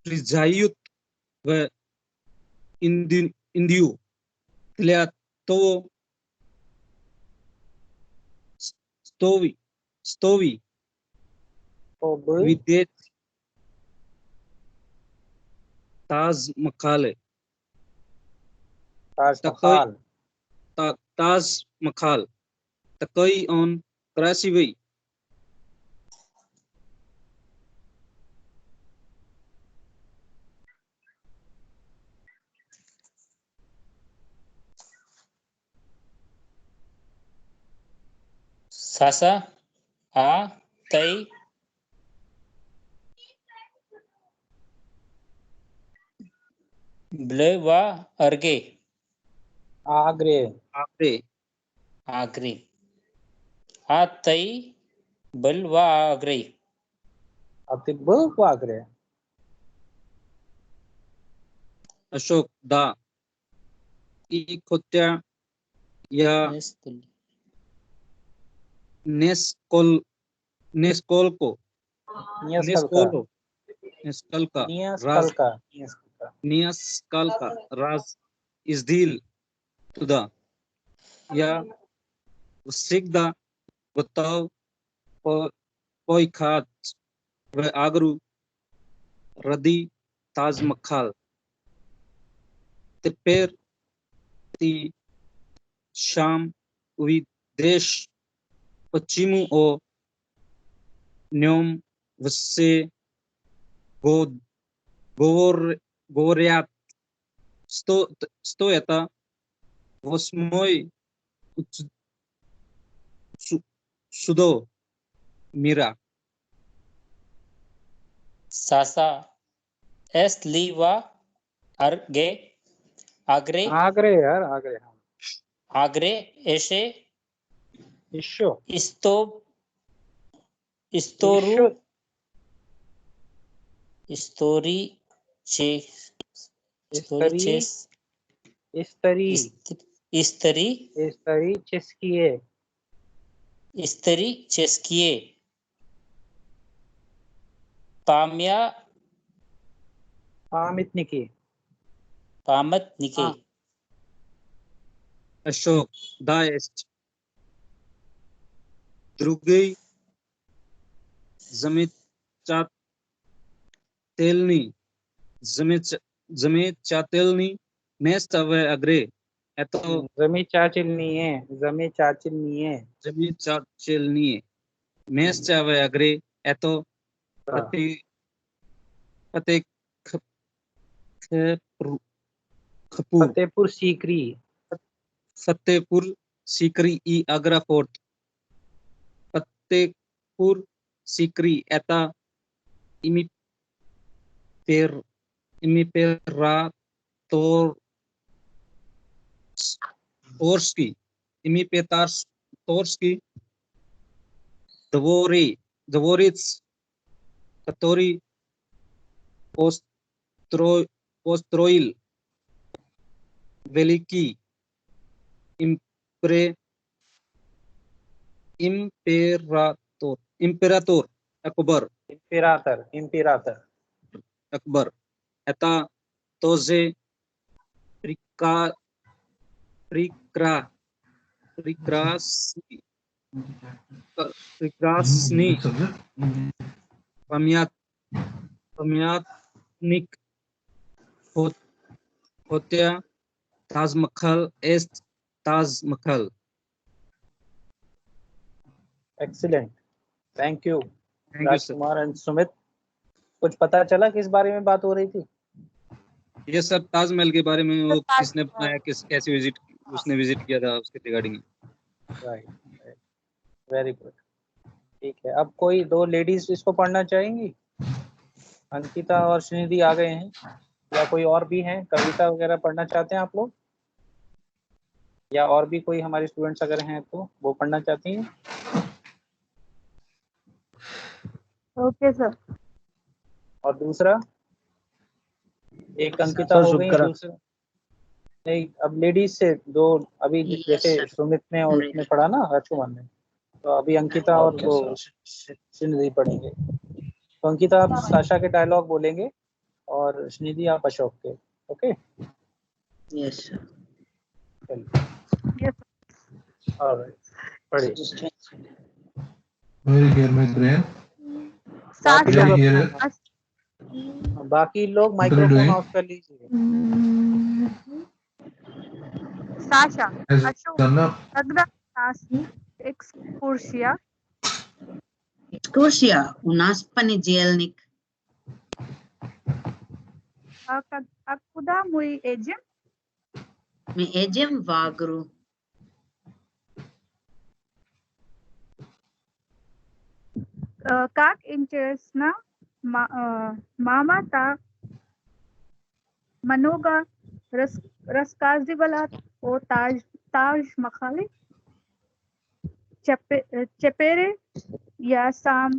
Speaker 9: प्रिजायुत व इंदियु तो स्तोवी विदेश ताज मखाल तकई ऑन करासीवी
Speaker 6: सासा आ तई ब्ले वा अर्गे
Speaker 1: आगरे,
Speaker 6: आगरे आ तई बल वा आगरे
Speaker 1: अतिब्बल को आगरे।
Speaker 9: अशोक दा ई खोत्या या नेस्कोल को नियस्कल का राज इजदील तुदा या सिगदा बताओ पोइखात व आगरू रदी ताज मखाल तिपेर ती शाम विदेश पश्चिमू ओ न्योम वसे गो गोवर्यात stoeta vosmoi sudo mira
Speaker 6: सासा एस लीवा अर्गे आग्रे
Speaker 1: आगरे यार आगरे, हाँ
Speaker 6: आग्रे ऐसे
Speaker 1: इशो
Speaker 6: इस्तो इस्तोरु
Speaker 1: इशो
Speaker 6: इस्तोरी चे इस्तोरी
Speaker 1: इस्तरी
Speaker 6: चेस
Speaker 1: इस्तरी
Speaker 6: इस्तरी
Speaker 1: इस्तरी चिस्किए
Speaker 6: इस्तरी चेस्किए पाम्या
Speaker 1: पामितनिकी
Speaker 6: पामत निके
Speaker 1: हाँ।
Speaker 9: अशोक दाएस्ट द्रुगई जमित चातेलनी जमित चातेलनी नेस्ट अवे अग्रे एतो
Speaker 1: जमी चाचिलनी है
Speaker 9: जमित चाचेलनी नेस्ट अवे अग्रे एतो पति पते खपू
Speaker 1: फतेहपुर सीकरी
Speaker 9: फतेहपुर सीकरी ई आगरा फोर्ट फतेहपुर सीकरी एता इमिपेरातोर तोर्स्की इमिपेतार्स्की दवोरित्स कतोरी पोस्त्रोइल वेलिकी इम्पेरातोर
Speaker 1: इम्पेरातर
Speaker 9: अकबर एता तोजे प्रिक्रासनी पम्यातनिक होत्या ताजमहल एस्ट Taj Mahal
Speaker 1: excellent, thank you
Speaker 9: thank you sir
Speaker 1: Rajkumar and Sumit. कुछ पता चला किस बारे में बात हो रही थी?
Speaker 9: ये सर ताजमहल के बारे में वो किसने बनाया कैसे उसने विजिट किया था उसके रिगार्डिंग
Speaker 1: राइट, वेरी गुड, ठीक है। अब कोई दो लेडीज इसको पढ़ना चाहेंगी? अंकिता और श्रीनिधि आ गए हैं, या कोई और भी हैं? कविता वगैरह पढ़ना चाहते हैं आप लोग, या और भी कोई हमारे स्टूडेंट्स अगर हैं तो वो पढ़ना चाहती हैं?
Speaker 7: Okay sir.
Speaker 1: और दूसरा, एक अंकिता हो गई, दूसरा नहीं, अब लेडीज से दो, अभी जैसे सुमित ने और उसने पढ़ा ना राजकुमार ने, तो अभी अंकिता और वो श्रीनिधि पढ़ेंगे। तो अंकिता आप साशा के डायलॉग बोलेंगे और श्रीनिधि आप अशोक के। Okay,
Speaker 8: Yes, sir.
Speaker 1: चलिए, ऑलराइट, पढ़िए।
Speaker 8: Just try.
Speaker 10: Will you hear my brain?
Speaker 1: बाकी
Speaker 10: Will you
Speaker 1: लोग
Speaker 10: hear it?
Speaker 1: बाकी लोग
Speaker 10: What are you
Speaker 1: microphone
Speaker 10: doing?
Speaker 1: Of कर लीजिए।
Speaker 7: Sasha,
Speaker 10: Has
Speaker 7: Ashok,
Speaker 10: done up.
Speaker 7: Agda, Nasi, Excursia,
Speaker 8: Exkursia, u nás понедельник.
Speaker 7: a куда мы едем?
Speaker 8: Мы едем в Агру.
Speaker 7: Как интересно, мама так много рассказывала о Тадж-Махале. Теперь я сам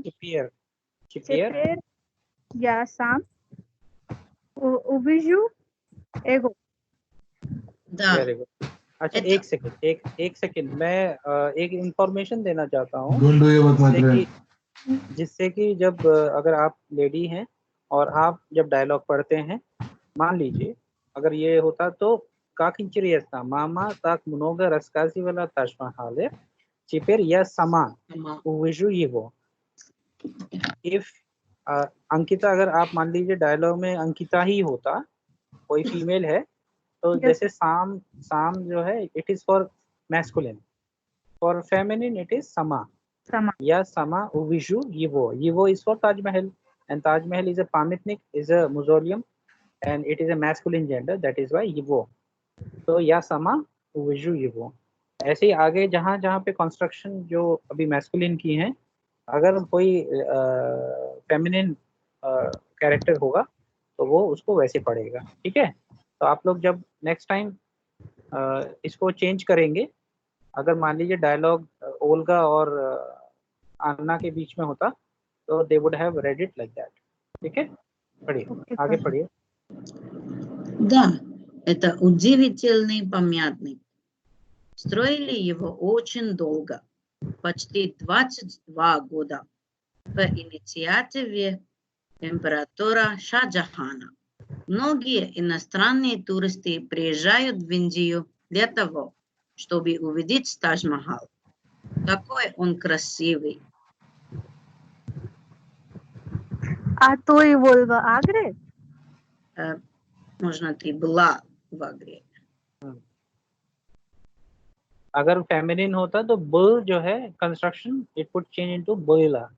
Speaker 7: увижу его.
Speaker 8: Да.
Speaker 1: Very good. अच्छा, एक second, मैं एक इंफॉर्मेशन देना चाहता हूँ,
Speaker 10: Don't do it with my brain.
Speaker 1: जिससे कि जब अगर आप लेडी हैं और आप जब डायलॉग पढ़ते हैं, मान लीजिए अगर ये होता तो काकिंचिरियस्ता मामा ताक मुनोगा रसकासी वाला ताजमहल चिपेर या समा उविजु ये वो। If अंकिता, अगर आप मान लीजिए डायलॉग में अंकिता ही होता, कोई फीमेल है, तो जैसे साम, साम जो है it is for masculine, for feminine it is समा या समा उविशु Yivo is for Taj Mahal, and Taj Mahal is a Pamitnik, is a mausoleum, and it is a masculine gender, that is why Yivo. तो या समा उविशु Yivo. ऐसे ही आगे जहाँ जहाँ पे कंस्ट्रक्शन जो अभी मैस्कुलिन की हैं, अगर कोई फेमिनिन कैरेक्टर होगा तो वो उसको वैसे पढ़ेगा, ठीक है। तो आप लोग जब नेक्स्ट टाइम इसको चेंज करेंगे, अगर मान लीजिए डायलॉग ओल्गा और अन्ना के बीच में होता तो they would have read it like that, ठीक है। पढ़िए, आगे पढ़िए।
Speaker 8: Да, это удивительный памятник. Строили его очень долго, почти 22 года, по инициативе императора Шаджахана. Многие иностранные туристы приезжают в Индию для того, чтобы увидеть Тадж-Махал. Какой он красивый.
Speaker 7: А то и Вольва Агре?
Speaker 8: Можно ты была в Агре.
Speaker 1: अगर फेमिनिन होता तो ब जो है construction it would change into बोइला,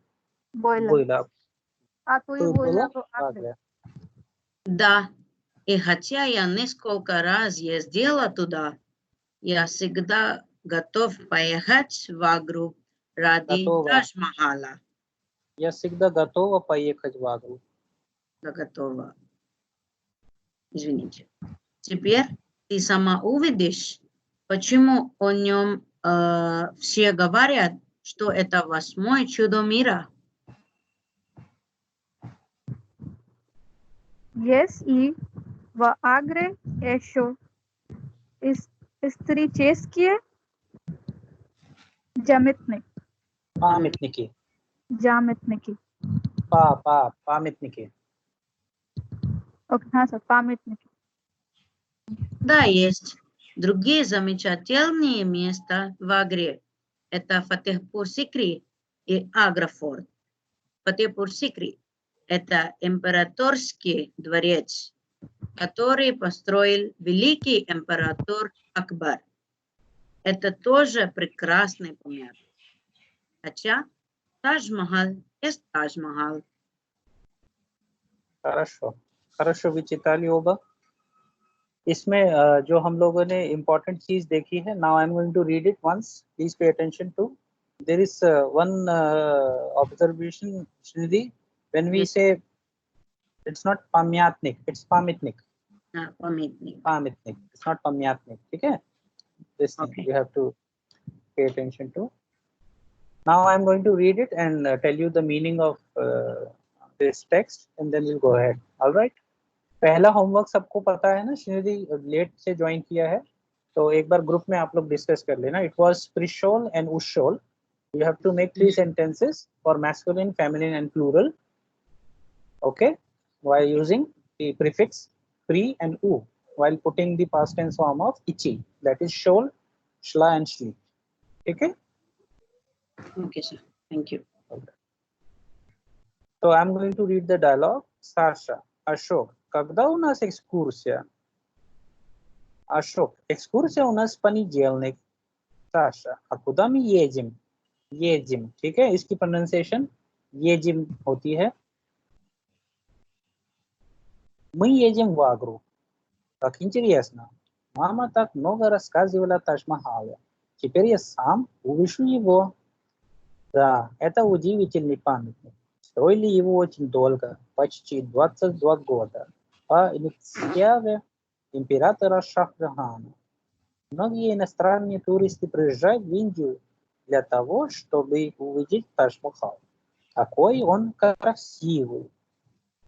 Speaker 1: बोइला।
Speaker 7: А то и Вольва Агре.
Speaker 8: Да, и хотя я несколько раз ездила туда, я всегда готов поехать в Агру ради Тадж-Махала.
Speaker 1: Я всегда готова поехать в Агру.
Speaker 8: Да, готова. Извините. Теперь ты сама увидишь, почему о нем все говорят, что это 8-е чудо мира.
Speaker 7: Yes, и в Агре еще исторические
Speaker 1: памятники. Памятники.
Speaker 7: Окей, हाँ सर, памятники.
Speaker 8: Да, есть. Другие замечательные места в Агре. Это Фатехпур-Сикри и Аграфорт. Фатехпур-Сикри – это императорский дворец, который построил великий император Акбар. Это тоже прекрасный памятник. Хотя Тадж-Махал есть Тадж-Махал.
Speaker 1: хорошо भी चिताली होगा। इसमें जो हम लोगों ने इम्पोर्टेंट चीज देखी है, now I am going to read it once, please pay attention to. There is one observation Shrinidhi, when we say it's not पम्यात्निक, इट्स पामितनिक। पामितनिक, इट्स नॉट पम्यात्निक, ठीक है। This you have to pay attention to. Now I am going to read it and tell you the meaning of this text and then we'll go ahead, alright. पहला homework सबको पता है ना, Srinidhi late से join किया है तो एक बार ग्रुप में आप लोग डिस्कस कर लेना। इट वाज प्रिशोल एंड उशोल, you have to make 3 sentences for masculine, feminine and plural, okay, while using the prefix pre and u, while putting the past tense form of ichi, that is shol, shla and shli, ठीक है।
Speaker 8: Okay sir, thank you.
Speaker 1: So I am going to read the dialogue. Sasha, Ashok, когда у нас экскурсия? Ashok, экскурсия у нас в понедельник. Sasha, а куда мы едем? Едем, ठीक है, इसकी pronunciation едем होती है। Мы едем в Агру. Как интересно. Мама так много рассказывала о Тадж-Махале. Теперь я сам увижу его. Да, это удивительный памятник. Строили его очень долго, почти 22 года, по инициативе императора Шахджахана. Многие иностранные туристы приезжают в Индию для того, чтобы увидеть Тадж-Махал. Какой он красивый.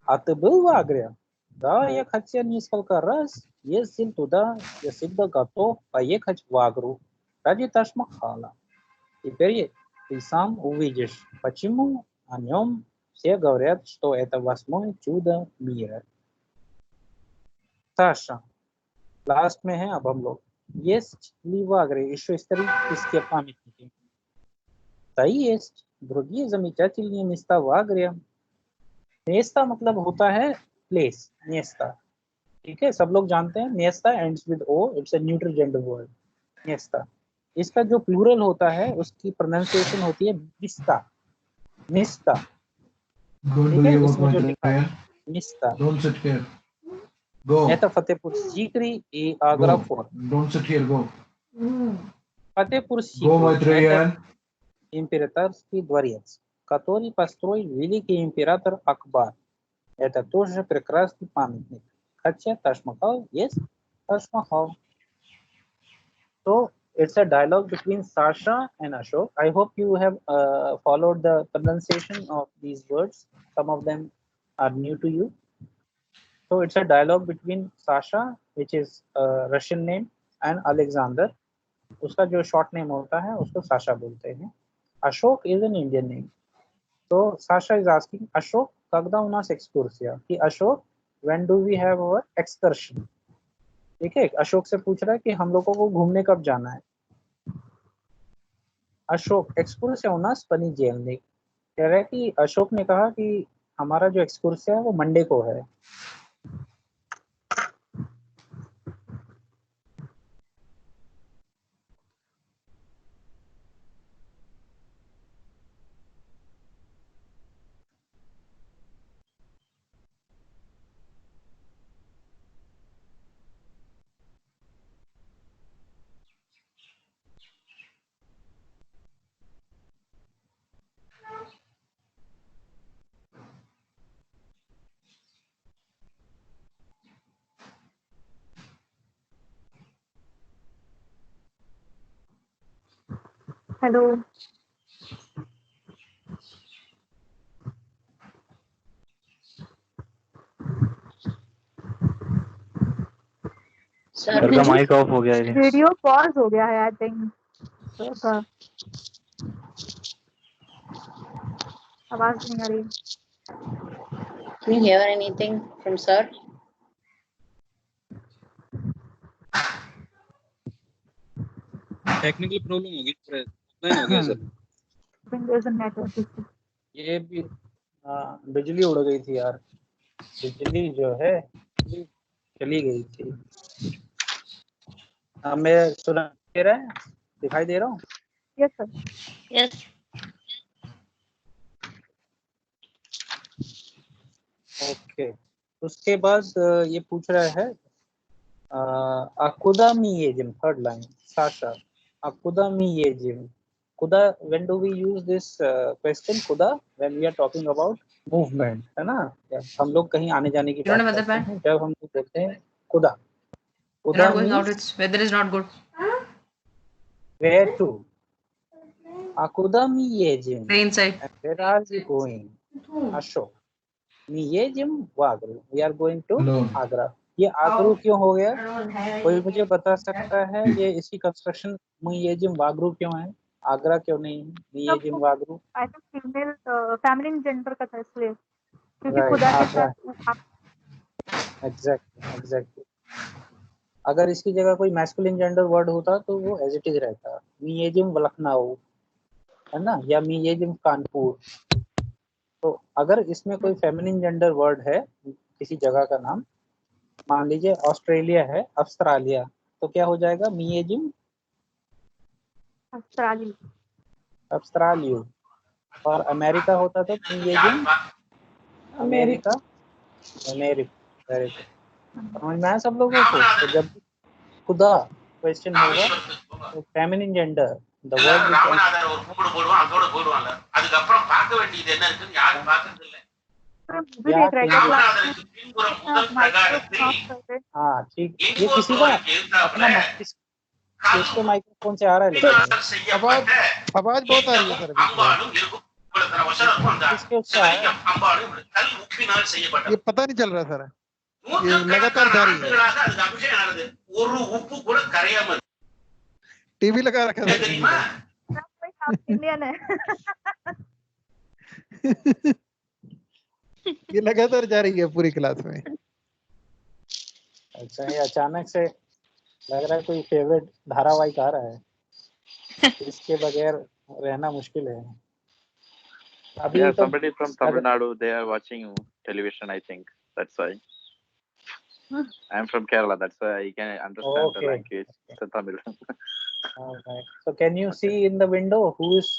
Speaker 1: А ты был в Агре? Да, я хотел несколько раз, ездил туда, я всегда готов поехать в Агру ради Тадж-Махала. Теперь ты сам увидишь, почему о нем все говорят, что это 8-е чудо мира. Саша, last में है अब हम लोग। Есть ли в Агре еще исторические памятники? Да, есть другие замечательные места в Агре. नेस्ता मतलब होता है प्लेस, नेस्ता, ठीक है, सब लोग जानते हैं नेस्ता ends with o, it's a neutral gender word, नेस्ता। इसका जो प्लूरल होता है उसकी प्रोनाउंसिएशन होती है निस्ता, निस्ता,
Speaker 10: Don't
Speaker 1: ठीक
Speaker 10: do
Speaker 1: है,
Speaker 10: your work,
Speaker 1: इसमें
Speaker 10: my
Speaker 1: जो लिखा है
Speaker 10: friend.
Speaker 1: निस्ता।
Speaker 10: Don't sit here. Go.
Speaker 1: नेता फतेहपुर सीकरी ए आगरा
Speaker 10: Go.
Speaker 1: फोर,
Speaker 10: Don't sit here. Go.
Speaker 1: Fatehpur
Speaker 10: Go, my
Speaker 1: Sikri это
Speaker 10: friend.
Speaker 1: императорский дворец, который построил великий император Акбар. Это тоже прекрасный памятник. Хотя Таш-Махал есть Таш-Махал. So it's a dialogue between Sasha and Ashok. I hope you have followed the pronunciation of these words. Some of them are new to you. So it's a dialogue between Sasha, which is a Russian name, and Alexander. उसका जो short name होता है उसको Sasha बोलते हैं. Ashok is an Indian name. So Sasha is asking Ashok, когда у нас एक्सकर्सिया? कि Ashok, when do we have our excursion? ठीक है, अशोक से पूछ रहा है कि हम लोगों को घूमने कब जाना है. अशोक एक्सकर्सिया у нас понедельник. कह रहा है कि अशोक ने कहा कि हमारा जो एक्सकर्सिया है वो मंडे को है.
Speaker 7: हेलो,
Speaker 8: सर
Speaker 4: सर का माइक ऑफ हो गया है।
Speaker 7: वीडियो पॉज हो गया है आई थिंक, थोड़ा आवाज नहीं आ रही.
Speaker 8: Can you hear anything from sir?
Speaker 9: Technical problem होगी, ऑफलाइन हो गया sir.
Speaker 7: I think there's a network issue.
Speaker 1: ये भी बिजली उड़ गई थी यार, बिजली जो है चली गई थी. मैं सुना दे रहा है, दिखाई दे रहा हूँ.
Speaker 7: Yes sir.
Speaker 5: Yes.
Speaker 1: ओके, उसके बाद ये पूछ रहा है akuda miyejim, third line, Sasha, akuda miyejim. Kuda, when do we use this question kuda? When we are talking about movement, है ना, हम लोग कहीं आने जाने की बात करते हैं जब हम लोग बोलते हैं kuda. Kuda means
Speaker 11: It's weather is not good.
Speaker 1: where to. Akuda miyejim.
Speaker 11: Stay inside.
Speaker 1: And where are we going? Ashok. Miyejim Wagru. We are going to
Speaker 10: Alone.
Speaker 1: Agra. ये आगरू क्यों हो गया? कोई मुझे बता सकता है ये इसकी कंस्ट्रक्शन मियेजिम वागरू क्यों है, आगरा क्यों नहीं है? मियेजिम वागरू
Speaker 7: I think female feminine gender का था इसलिए, क्योंकि
Speaker 1: Right,
Speaker 7: खुदा के
Speaker 1: आगरा.
Speaker 7: साथ
Speaker 1: एग्जैक्टली. अगर इसकी जगह कोई मैस्कुलिन जेंडर वर्ड होता तो वो एज इट इज रहता. मियेजिम लखनऊ है ना, या मियेजिम कानपुर. तो अगर इसमें कोई फेमिनिन जेंडर वर्ड है किसी जगह का नाम, मान लीजिए ऑस्ट्रेलिया है ऑस्ट्रेलिया, तो क्या हो जाएगा? मियेजिम
Speaker 7: ऑस्ट्रेलिया.
Speaker 1: ऑस्ट्रेलियो. और अमेरिका होता तो मियेजिम अमेरिका. अमेरिका. समझ में आया सब लोगों को? तो जब खुदा क्वेश्चन होगा तो feminine gender the word
Speaker 7: movie देख रहा है क्या क्लास में?
Speaker 1: हाँ ठीक, ये किसी का अपना किसके माइक्रोफोन से आ रहा है लेकिन
Speaker 3: आवाज बहुत आ रही है सर.
Speaker 1: किसके उससे आ रहा है?
Speaker 3: ये पता नहीं चल रहा सर, ये लगातार जा रही है. टीवी लगा रखा है सर.
Speaker 7: इंडियन है.
Speaker 3: ये लगातार जा रही है पूरी क्लास में.
Speaker 1: अच्छा, ये अचानक से लग रहा है कोई फेवरेट धारावाहिक आ रहा है, इसके बगैर रहना मुश्किल है. अभी
Speaker 11: Yeah,
Speaker 1: तो
Speaker 11: somebody from Tamil
Speaker 1: अगर
Speaker 11: Nadu, they are watching television, I think. That's why. I'm from Kerala, that's why I can understand the
Speaker 1: okay,
Speaker 11: language, the Tamil.
Speaker 1: all right. So can you see in the window who is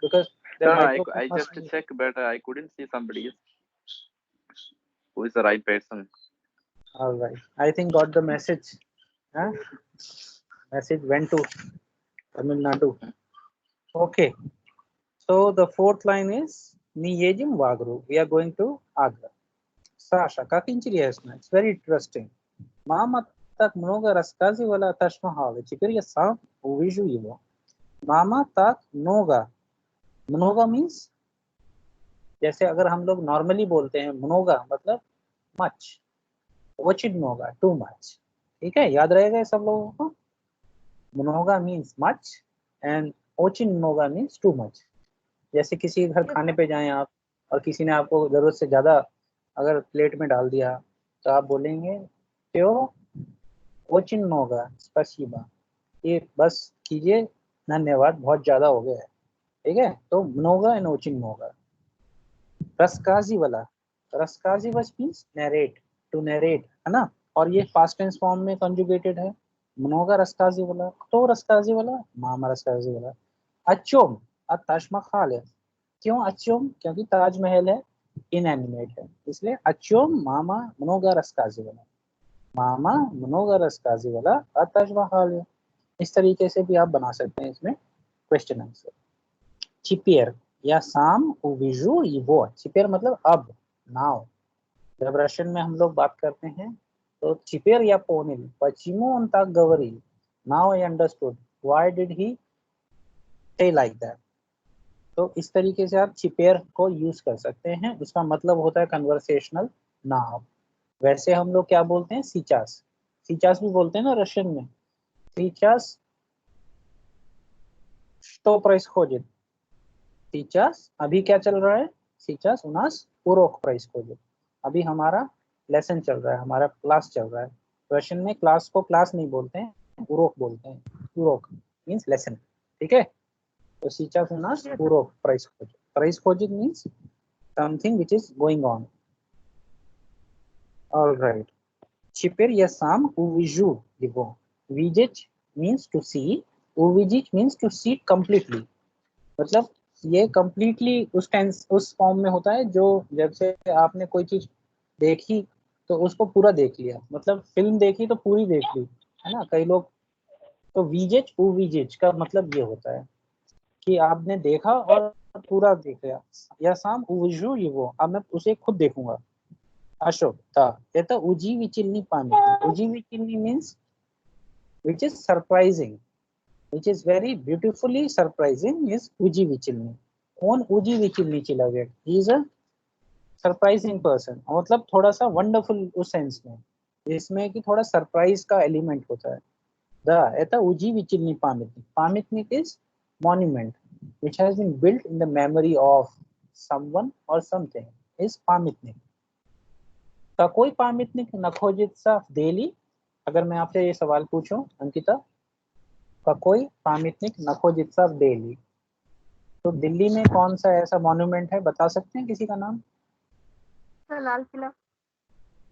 Speaker 1: because the
Speaker 11: No, no,
Speaker 1: microphone
Speaker 11: I
Speaker 1: must
Speaker 11: just
Speaker 1: be.
Speaker 11: checked, but I couldn't see somebody who is the right person.
Speaker 1: All right. I think got the message. Huh? Message went to Tamil Nadu. Okay. So the fourth line is Niyejim Vagru. We are going to Agra. Sasha, как интересно. It's very interesting. Мама так много рассказывала о Тадж-Махале. Теперь я сам увижу его. Мама так много. Много means जैसे अगर हम लोग normally बोलते हैं mnoga मतलब much. Очень много, too much. ठीक है, याद रहेगा ये सब लोगों को. mnoga means much and очень много means too much. जैसे किसी घर खाने पे जाएं आप और किसी ने आपको जरूरत से ज्यादा अगर प्लेट में डाल दिया तो आप बोलेंगे त्यो очень много, спасибо. ये बस कीजिए, धन्यवाद, बहुत ज्यादा हो गया है. ठीक है, तो много and очень много. рассказывала, рассказывать means narrate, to narrate, है ना. और ये past tense form में conjugated है. много рассказывала, кто рассказывала? мама рассказывала. о чем? о Taj-Mahal. क्यों о чем? क्योंकि ताजमहल है, inanimate है, इसलिए о чем мама много рассказывала. मामा много рассказывала о Taj-Mahal. इस तरीके से भी आप बना सकते हैं इसमें क्वेश्चन आंसर. Теперь я сам увижу его. Теперь मतलब अब, now. जब रशियन में हम लोग बात करते हैं तो теперь я понял, почему он так говорил. Now I understood. Why did he say like that? तो इस तरीके से आप चिपेयर को यूज कर सकते हैं. उसका मतलब होता है कन्वर्सेशनल नाउ. वैसे हम लोग क्या बोलते हैं? सीचास. सीचास भी बोलते हैं ना रशियन में. सीचास что происходит? सीचास अभी क्या चल रहा है? सीचास у нас урок происходит. अभी हमारा लेसन चल रहा है, हमारा क्लास चल रहा है. रशियन में क्लास को क्लास नहीं बोलते हैं, उरोक बोलते हैं. उरोक मींस लेसन. ठीक है, तो сейчас у нас урок происходит. Происходит means something which is going on. All right. Теперь я сам увижу его. Видеть means to see. Увидеть means to see completely. मतलब ये completely उस फॉर्म में होता है जो जब से आपने कोई चीज देखी तो उसको पूरा देख लिया. मतलब फिल्म देखी तो पूरी देख ली, है ना. कई लोग तो विजेट उविजेट का मतलब ये होता है कि आपने देखा और पूरा देख लिया. या сам увижу его, अब मैं उसे खुद देखूंगा. Ashok, это удивительный памятник. Удивительный means which is surprising, which is very beautifully surprising is удивительный. Он удивительный человек. He is a surprising person. मतलब थोड़ा सा wonderful उस सेंस में, इसमें कि थोड़ा सरप्राइज का एलिमेंट होता है. это удивительный памятник. Памятник is monument which has been built in the memory of someone or something is памятник. какой памятник находится в Дели? अगर मैं आपसे ये सवाल पूछूं अंकिता, какой памятник находится в Дели? तो दिल्ली में कौन सा ऐसा मॉन्यूमेंट है, बता सकते हैं किसी का नाम?
Speaker 7: लाल किला.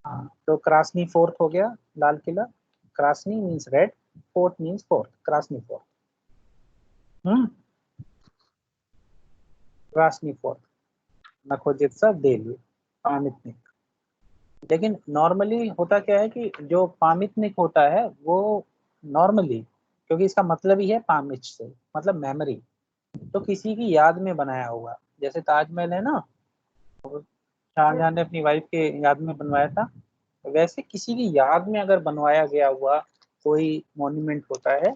Speaker 1: हाँ, तो क्रासनी फोर्ट हो गया, लाल किला. क्रासनी means red, fort means fort, क्रासनी फोर्ट. क्रासनी फोर्ट находится в Дели, पामितनिक. लेकिन नॉर्मली होता क्या है कि जो पामितनिक होता है वो नॉर्मली, क्योंकि इसका मतलब ही है पामिच से, मतलब मेमोरी, तो किसी की याद में बनाया होगा. जैसे ताजमहल है ना, शाहजहां ने अपनी वाइफ के याद में बनवाया था, वैसे किसी की याद में अगर बनवाया गया हुआ कोई मॉन्यूमेंट होता है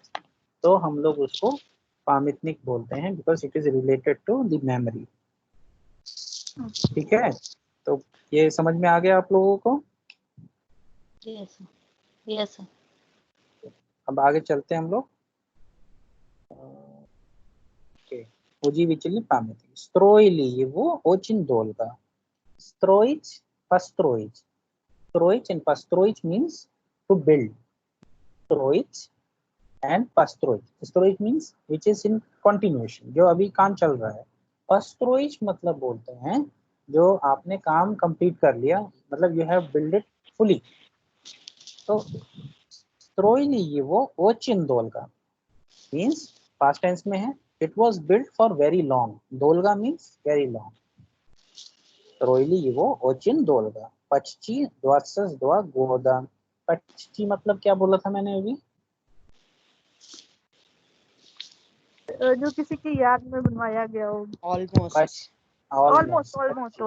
Speaker 1: तो हम लोग उसको पामितनिक बोलते हैं, because it is related to the memory. ठीक है, तो ये समझ में आ गया आप लोगों को?
Speaker 5: Yes yes.
Speaker 1: अब आगे चलते हैं हम लोग. Удивительный памятник. Строили его очень долго. Строить, построить. Строить and построить means to build. Строить and построить. Строить means which is in continuation, जो अभी काम चल रहा है. पस्त्रोइच मतलब बोलते हैं जो आपने काम कंप्लीट कर लिया, मतलब you have build it fully. तो स्त्रोइली ये वो ओचिन दोलगा मीन्स पास्ट टेंस में है, it was built for very long, दोलगा मीन्स वेरी लॉन्ग। स्त्रोइली ये वो ओचिन दोलगा। पच्ची द्वासस द्वा गोदा, पच्ची मतलब क्या बोला था मैंने अभी?
Speaker 7: जो किसी की याद में बनवाया गया हो।
Speaker 8: ऑलमोस्ट
Speaker 7: ऑलमोस्ट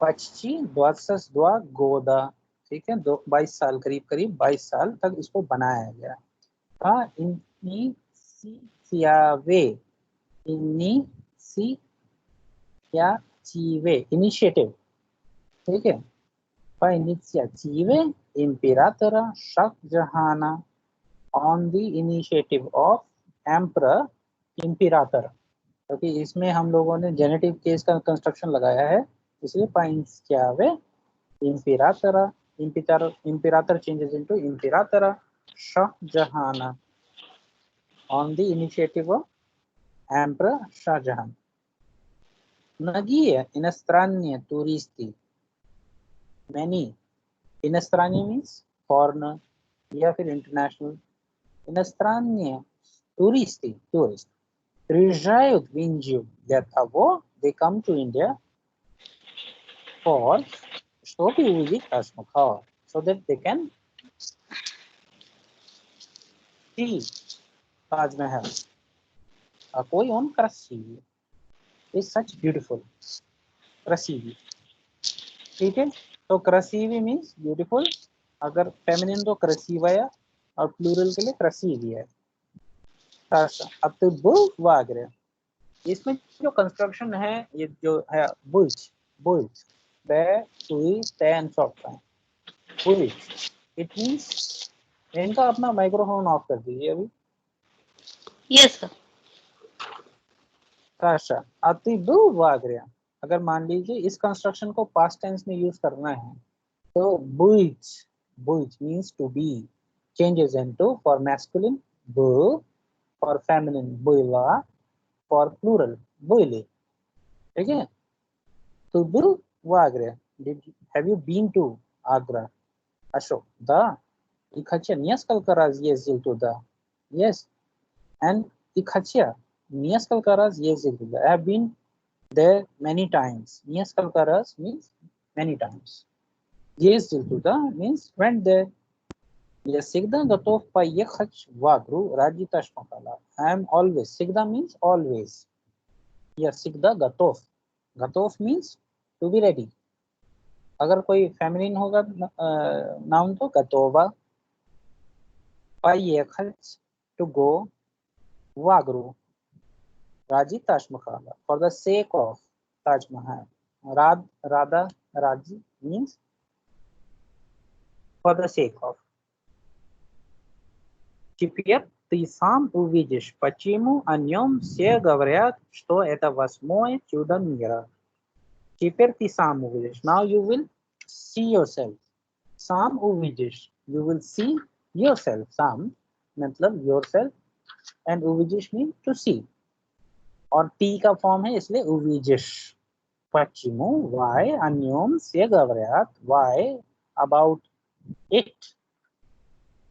Speaker 1: पच्ची द्वासस द्वा गोदा, ठीक है, 22 साल, करीब करीब 22 साल तक इसको बनाया गया। इन्नी सियावे, इन्नी सियाचिवे इनिशिएटिव, ठीक है। Iniziative Imperatora Shahjahana on the initiative of Emperor Imperator, क्योंकि इसमें हम लोगों ने जेनेटिव केस का कंस्ट्रक्शन लगाया है, इसलिए Iniziative Imperatora, Imperator changes into Imperatora Shahjahana on the initiative of Emperor Shahjahan. Многие иностранные туристы, many, иностранные means foreigner या फिर international, иностранные туристы, tourist, приезжают в Индию для того, they come to India for, чтобы увидеть Тадж-Махал, so that they can see Taj Mahal. какой он красивый, is such beautiful, красивый, ठीक है। तो красивый means beautiful, अगर feminine तो красивая और plural के लिए красивый है। अब तो बुल्वाग्रे, इसमें जो कंस्ट्रक्शन है, ये जो है बुल्ज, बुल्ज बे सुई तैन सॉफ्ट है बुल्ज, इट मींस, इनका अपना माइक्रोफोन ऑफ कर दीजिए अभी।
Speaker 5: Yes sir.
Speaker 1: अच्छा, अति बुल्वाग्रे, अगर मान लीजिए इस कंस्ट्रक्शन को पास्ट टेंस में यूज करना है तो बुल्ज, बुल्ज means to be, changes into for masculine बु, फॉर फेमिनिन बुइला, फॉर प्लूरल बुइले, ठीक है। तो बुल्वाग्रे, have you been to Agra? Ashok, दा ich hatte несколько раз ездил туда, yes, and ich hatte несколько раз ездил туда, I have been there many times. Несколько раз means many times. Ездил туда means went there. Я всегда готов поехать в Агру ради Тадж-Махала. I am always. всегда means always. Я всегда готов. готов means to be ready. अगर कोई feminine होगा noun तो готова. поехать to go в Агру Raji Taj Mahal, for the sake of Taj Mahal. Radha, Raji means for the sake of. Теперь ты сам увидишь, почему о нем все говорят, что это 8-е чудо мира. Теперь ты сам увидишь. Now you will see yourself. Сам увидишь. You will see yourself. Сам मतलब yourself, and увидишь means to see. और टी का फॉर्म है इसलिए उविजिश। पश्चिमो, why, अन्योम से गवरयात, वाई अबाउट इट,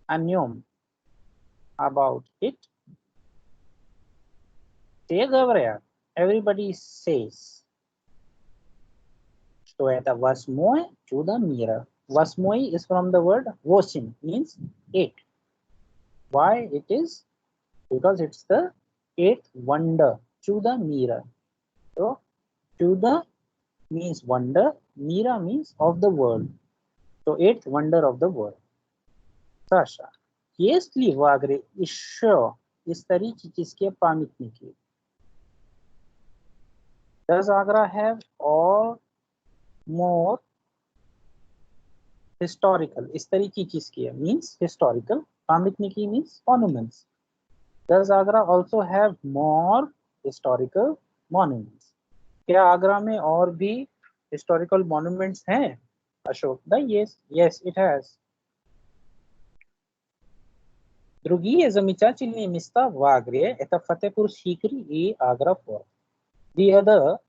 Speaker 1: अन्योम अबाउट इट, से गवरयात everybody says, что это 8-е чудо мира. 8-й is from the word 8 means 8. Why it is? Because it's the 8th wonder. Chuda Mira. So, Chuda means wonder, Mira means of the world. So, 8th wonder of the world. Sasha. Есть ли в Агре еще исторические памятники? Does Agra have all more historical? Исторические means historical. Pamitniki means monuments. Does Agra also have more historical monuments? क्या आगरा में और भी historical monuments हैं? Ashok, yes, yes, it has. Другие замечательные места в Агре — это Фатехпур-Сикри и Агра-Форт. The other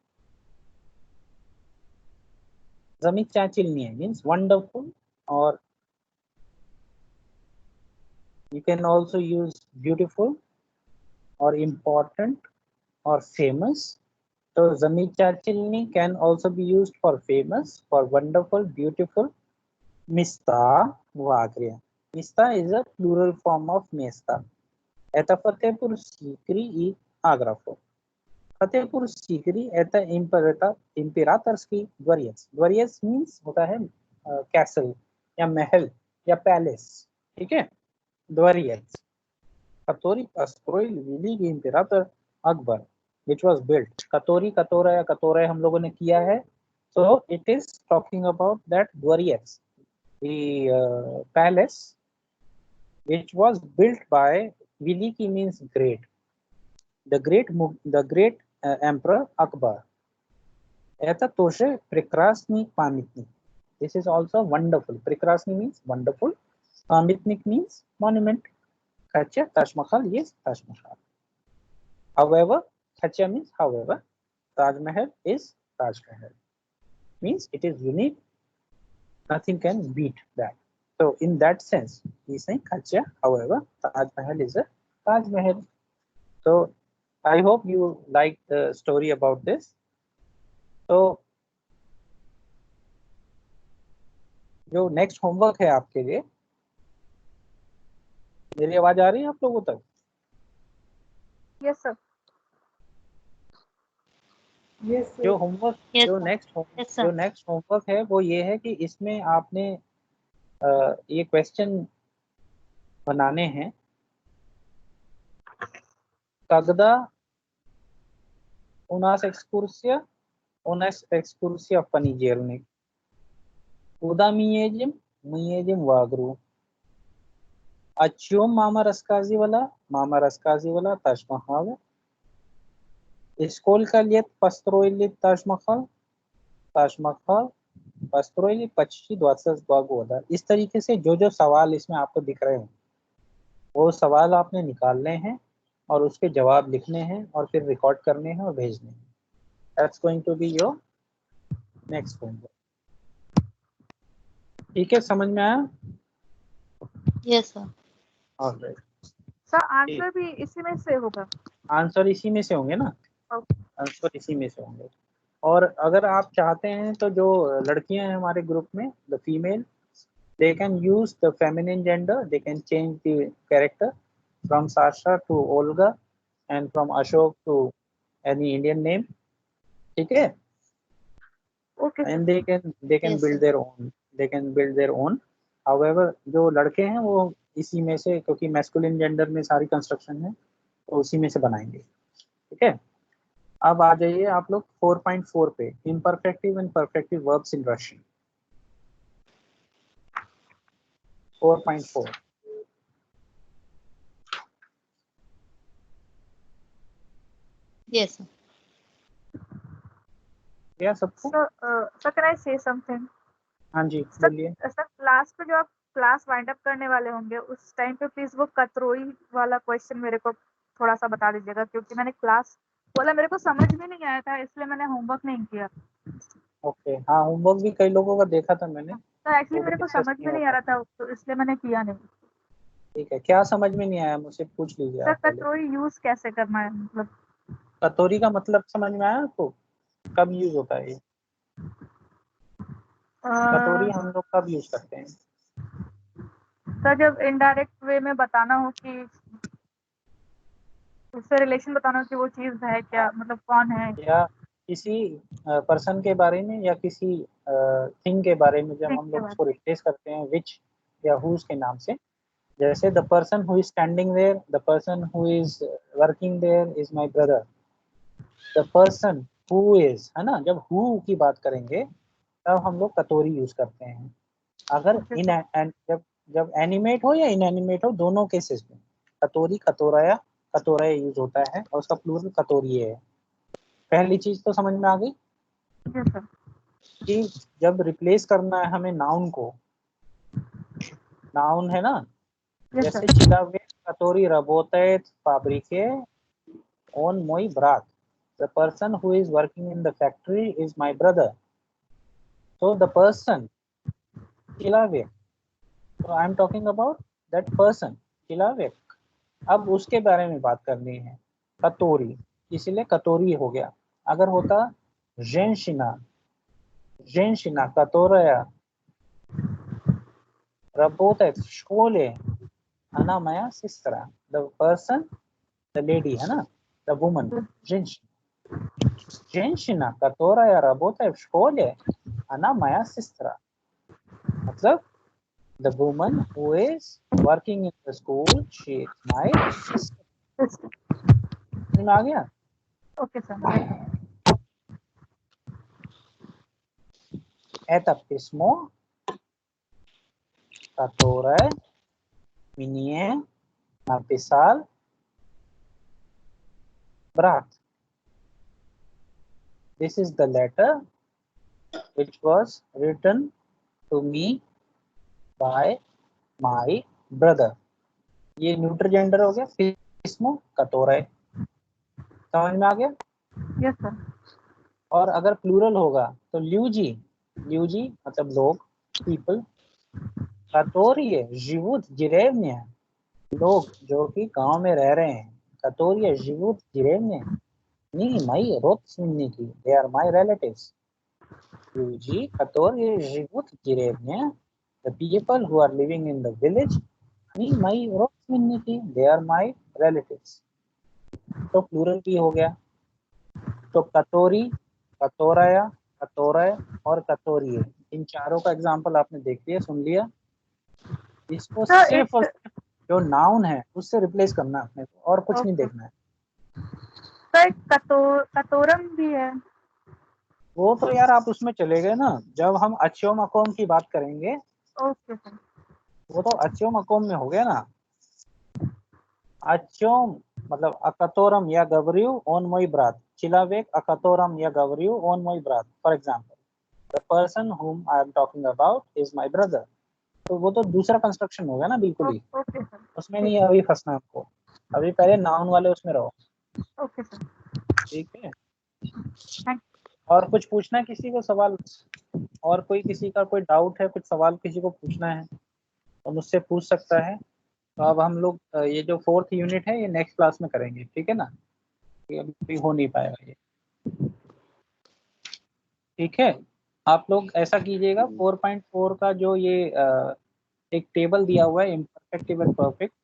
Speaker 1: замечательные means wonderful, or you can also use beautiful or important or famous. So zamechachilni can also be used for famous, for wonderful, beautiful. Mista Vagria. Mista is a plural form of Mesta. Это Фатехпур-Сикри и Агра-Форт. Фатехпур-Сикри это императорский дворец. Дворец means होता है castle या महल या palace. ठीक है, дворец, который построил великий император Акбар, which was built. которая हम लोगों ने किया है. So it is talking about that dvarец, the palace which was built by Veliki means great, the great emperor Akbar. Это тоже прекрасный памятник. This is also wonderful. Прекрасный means wonderful. Pamятник means monument. Khacha, Taj Mahal, yes, Taj Mahal. However, Khacha means however. Taj Mahal is Taj Mahal. Means it is unique. Nothing can beat that. So in that sense, he is saying Khacha, however, Taj Mahal is a Taj Mahal. So I hope you like the story about this. So जो next homework है आपके लिए, मेरी आवाज आ रही है आप लोगों तक?
Speaker 7: Yes sir.
Speaker 1: जो होमवर्क जो नेक्स्ट होमवर्क है वो ये है कि इसमें आपने ये क्वेश्चन बनाने हैं. Когда у нас экскурсия в понедельник. Куда мы едем? Мы едем в Агру. О чем мама рассказывала? Мама рассказывала Тадж-Махал. И сколько лет построили Тадж-Махал? Тадж-Махал построили почти 22 года. इस तरीके से जो सवाल इसमें आपको दिख रहे हैं वो सवाल आपने निकालने हैं और उसके जवाब लिखने हैं और फिर रिकॉर्ड करने हैं और भेजने हैं. That's going to be your next homework. ठीक है, समझ में आया?
Speaker 5: Yes sir.
Speaker 1: Alright
Speaker 7: sir answer भी इसी में से होगा?
Speaker 1: आंसर इसी में से होंगे ना. आंसर इसी में से होंगे. और अगर आप चाहते हैं तो जो लड़कियां हैं हमारे ग्रुप में, the female, they can use the feminine gender, they can change the character from Sasha to Olga and from Ashok to any Indian name. ठीक है?
Speaker 7: Okay.
Speaker 1: And they can
Speaker 5: Yes,
Speaker 1: build their own. They can build their own. However, जो लड़के हैं वो इसी में से, क्योंकि मैस्कुलिन जेंडर में सारी कंस्ट्रक्शन है तो उसी में से बनाएंगे. ठीक है? अब आ जाइए आप लोग 4.4 पे, imperfective and perfective verbs in Russian. 4.4.
Speaker 5: Yes sir.
Speaker 1: क्या सबको?
Speaker 7: सर कैन आई से समथिंग?
Speaker 1: हाँ जी बोलिए.
Speaker 7: सर क्लास पे जो आप क्लास वाइंड अप करने वाले होंगे उस टाइम पे प्लीज वो कतरोई वाला क्वेश्चन मेरे को थोड़ा सा बता दीजिएगा, क्योंकि मैंने क्लास बोला मेरे को समझ में नहीं आया था इसलिए मैंने होमवर्क नहीं किया.
Speaker 1: ओके, हाँ होमवर्क भी कई लोगों का देखा था मैंने.
Speaker 7: सर एक्चुअली मेरे को समझ में नहीं आ रहा था तो इसलिए मैंने किया नहीं.
Speaker 1: ठीक है, क्या समझ में नहीं आया मुझसे पूछ लीजिए.
Speaker 7: सर कतरोई यूज कैसे करना है, मतलब
Speaker 1: कतोरी का मतलब समझ में आया आपको? कब यूज होता है ये कटोरी? हम लोग कब यूज करते हैं?
Speaker 7: सर जब इनडायरेक्ट वे में बताना हो कि उससे रिलेशन बताना हो कि वो चीज है क्या, मतलब कौन है, या
Speaker 1: किसी पर्सन के बारे में या किसी थिंग के बारे में जब हम लोग उसको रिप्लेस करते हैं विच या हुज के नाम से. जैसे the person who is standing there, the person who is working there is my brother. The person who is, है ना, जब हु की बात करेंगे तब हम लोग कटोरी यूज करते हैं. अगर जब एनिमेट हो या इनएनिमेट हो, दोनों केसेस में कटोरी कटोराया कटोराया यूज होता है और उसका प्लूरल कटोरी है. पहली चीज तो समझ में आ गई कि जब रिप्लेस करना है हमें नाउन को, नाउन है ना, जैसे Katori работает в фабрике, он мой брат. The person who is working in the factory is my brother. So the person, человек. So I am talking about that person, человек. अब उसके बारे में बात करनी है, कतोरी, इसलिए कतोरी हो गया. अगर होता женщина, женщина, которая работает в школе, она моя сестра. The person, the lady, है ना, the woman, женщина. Женщина, которая работает в школе, она моя сестра. मतलब the woman who is working in the school, she is my sister. समझ में आ गया?
Speaker 7: Okay sir.
Speaker 1: Это письмо, которое мне написал брат. This is the letter which was written to me by my brother. ये neutral gender हो गया, पीस्मो कतोरे. समझ में आ गया?
Speaker 7: Yes sir.
Speaker 1: और अगर प्लूरल होगा तो ल्यूजी, ल्यूजी मतलब लोग, पीपल. कतोरिये живут в деревне, लोग जो कि गांव में रह रहे हैं. कतोरिये живут в деревне, नहीं мои родственники, they are my relatives. Люди, которые живут в деревне, the people who are living in the village, नहीं мои родственники, they are my relatives. तो प्लूरल भी हो गया. तो कतोरी, कतोराया, कतोरे और कतोरिये, इन चारों का एग्जांपल आपने देख लिया, सुन लिया. इसको सिर्फ और सिर्फ जो नाउन है उससे रिप्लेस करना है अपने को, और कुछ नहीं देखना है.
Speaker 7: सर कतोरम भी है.
Speaker 1: वो तो यार आप उसमें चले गए ना, जब हम अच्छोम अकोम की बात करेंगे.
Speaker 7: Okay sir.
Speaker 1: वो तो अच्छोम अकोम में हो गया ना. अच्छोम मतलब अकतोरम या गवरियू ओन मोई ब्रात. चिलावेक अकतोरम या गवरियू ओन मोई ब्रात. For example, the person whom I am talking about is my brother. तो वो तो दूसरा कंस्ट्रक्शन हो गया ना, बिल्कुल ही.
Speaker 7: Okay sir.
Speaker 1: उसमें नहीं अभी फंसना आपको, अभी पहले नाउन वाले उसमें रहो.
Speaker 7: Okay sir.
Speaker 1: ठीक है. और कुछ पूछना है किसी को सवाल, और कोई किसी का कोई डाउट है, कुछ सवाल किसी को पूछना है तो मुझसे पूछ सकता है. तो अब हम लोग ये जो 4th यूनिट है ये नेक्स्ट क्लास में करेंगे, ठीक है ना. ये अभी हो नहीं पाएगा ये, ठीक है. आप लोग ऐसा कीजिएगा, 4.4 का जो ये एक टेबल दिया हुआ है इम्परफेक्ट एंड परफेक्ट,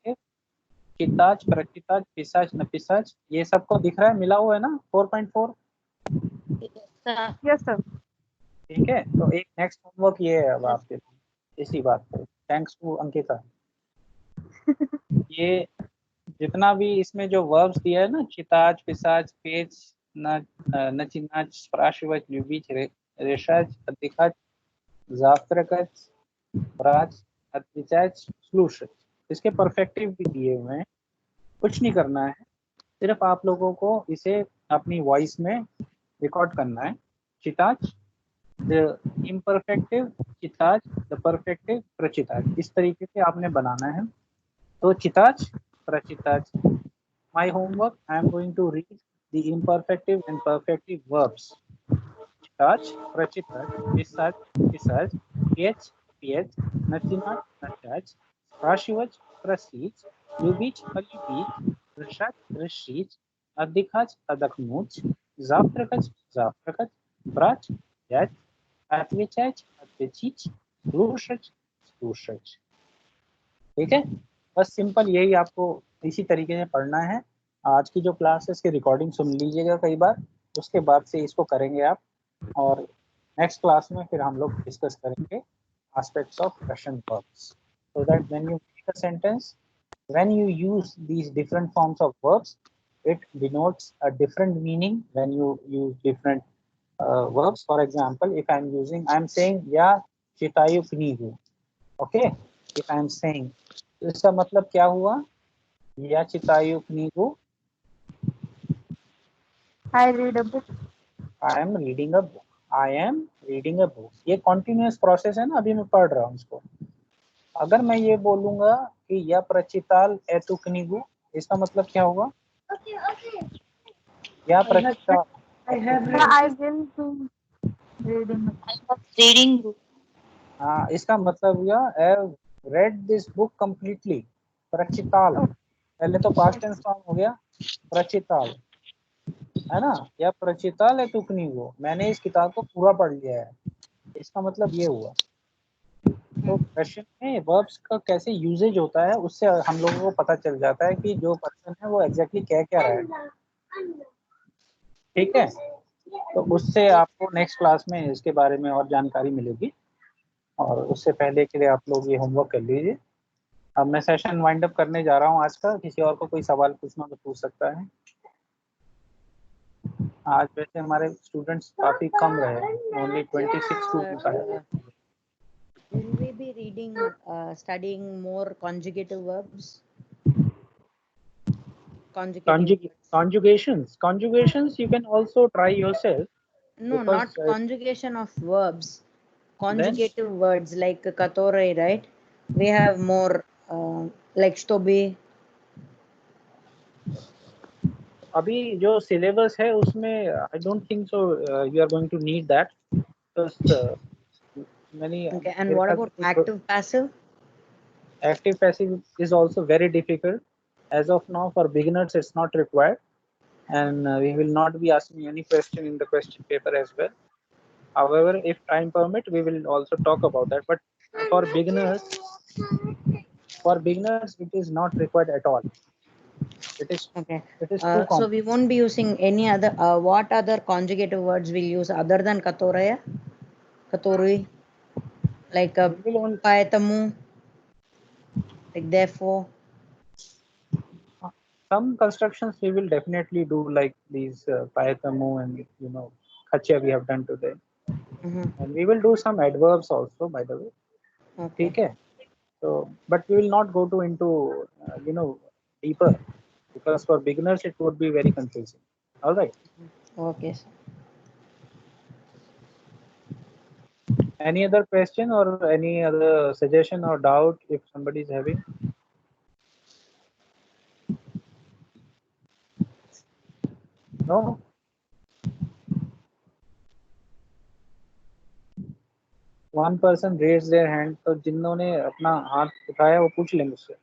Speaker 1: चिताज, प्रचिताज, पिसाज, नपिसाज, ये सबको दिख रहा है, मिला हुआ है ना 4.4.
Speaker 7: Yes sir.
Speaker 1: ठीक है. तो एक नेक्स्ट होमवर्क ये है अब आपके लिए इसी बात पे. Thanks to Ankita. ये जितना भी इसमें जो वर्ब्स दिया है ना, चिताज, पिसाज, पेज, नचिनाज, स्प्राशिवच, ल्यूबिच, रेशाज, अतिकाज, जाफ्त्रकच, ब्राज, अतिचाज, स्लूशच, इसके परफेक्टिव भी दिए हुए हैं. कुछ नहीं करना है, सिर्फ आप लोगों को इसे अपनी वॉइस में रिकॉर्ड करना है. चिताज, द इम्परफेक्टिव चिताज, द परफेक्टिव प्रचिताज, इस तरीके से आपने बनाना है. तो चिताज, प्रचिताज. My homework, I am going to read the imperfective and perfective verbs. चिताज, प्रचिताज, पिसाज, पिसाज, पेच, पेच, नचिनाज, नचाज, स्प्राशिवच, प्रसीज, ल्यूबिच, अल्यूबिच, रशाज, रशीज, अदिखाज, अदखमुच, जाफ्त्रकच, जाफ्त्रकच, ब्राच, याच, अत्विचाच, अत्विचिच, स्लूशच, स्लूशच. ठीक है. बस सिंपल यही आपको इसी तरीके से पढ़ना है. आज की जो क्लास है इसकी रिकॉर्डिंग सुन लीजिएगा कई बार, उसके बाद से इसको करेंगे आप. और नेक्स्ट क्लास में फिर हम लोग डिस्कस करेंगे aspects of question verbs, so that when you make a sentence, when you use these different forms of verbs, it denotes a different meaning when you use different verbs. For example, if I'm saying ya chitayu knigu, okay, if I'm saying, तो इसका मतलब क्या हुआ? या चितायु कनीगु,
Speaker 7: I read a book.
Speaker 1: I am reading a book. I am reading a book. ये continuous process है ना, अभी मैं पढ़ रहा हूँ इसको. अगर मैं ये बोलूंगा कि या प्रचिताल एतु कनिगु, इसका मतलब क्या होगा? या प्रचिताल
Speaker 2: I have
Speaker 7: I
Speaker 2: read.
Speaker 7: will be reading.
Speaker 5: Reading group.
Speaker 1: हाँ, इसका मतलब हुआ I have read this book completely. प्रचिताल, पहले तो पास्ट टेंस फॉर्म हो गया प्रचिताल, है ना, या प्रचिताल एतु कनिगु, मैंने इस किताब को पूरा पढ़ लिया है, इसका मतलब ये हुआ। तो क्वेश्चन में वर्ब्स का कैसे यूजेज होता है उससे हम लोगों को पता चल जाता है कि जो पर्सन है वो एग्जैक्टली कह क्या रहा है, ठीक है। तो उससे आपको नेक्स्ट क्लास में इसके बारे में और जानकारी मिलेगी, और उससे पहले के लिए आप लोग ये होमवर्क कर लीजिए। अब मैं सेशन वाइंड अप करने जा रहा हूँ आज का, किसी और को कोई सवाल पूछना तो पूछ सकता है। आज वैसे हमारे स्टूडेंट्स काफी कम रहे, ओनली 26 स्टूडेंट्स आए।
Speaker 12: Will we be reading, studying more conjugative verbs?
Speaker 1: Conjugations you can also try yourself.
Speaker 12: No,
Speaker 1: because,
Speaker 12: not conjugation of verbs. Conjugative words like katore, right? We have more like stobe.
Speaker 1: अभी जो syllabus है उसमें I don't think so you are going to need that, many
Speaker 12: Okay, and what about active passive?
Speaker 1: Active passive is also very difficult. As of now, for beginners it's not required, and we will not be asking any question in the question paper as well. However, if time permit, we will also talk about that, but for beginners it is not required at all. It is
Speaker 12: okay.
Speaker 1: It is too
Speaker 12: So we won't be using any other what other conjugative words we'll use other than katoraya, katorui, like paetamu, like therefore.
Speaker 1: Some constructions we will definitely do, like these paetamu and khacha we have done today. And we will do some adverbs also, by the way.
Speaker 12: Okay.
Speaker 1: Okay. So, but we will not go into deeper, because for beginners it would be very confusing. All right.
Speaker 12: Okay, sir.
Speaker 1: Any other question or any other suggestion or doubt if somebody is having? No? One person raised their hand, तो जिन्होंने अपना हाथ उठाया वो पूछ लेंगे उससे।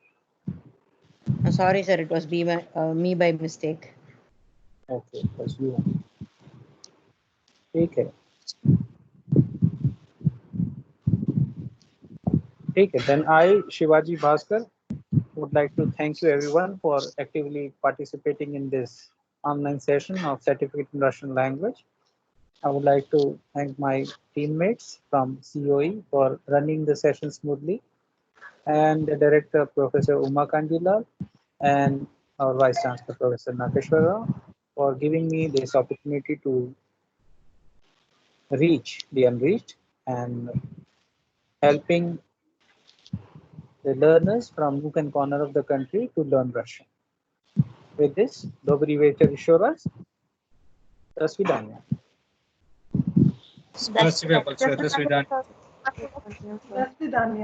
Speaker 12: Sorry, sir, it was me by mistake.
Speaker 1: Okay, that's you. ठीक है। Then I, Shivaji Bhaskar, would like to thank you everyone for actively participating in this online session of Certificate in Russian Language. I would like to thank my teammates from COE for running the session smoothly, and the director, Professor Uma Kandilal, and our Vice Chancellor, Professor Nakeshwar Rao, for giving me this opportunity to reach the unreached and helping the learners from nook and corner of the country to learn Russian. With this, Dobry Večer еще раз. До свидания.
Speaker 9: Спасибо большое. До свидания.
Speaker 2: До свидания.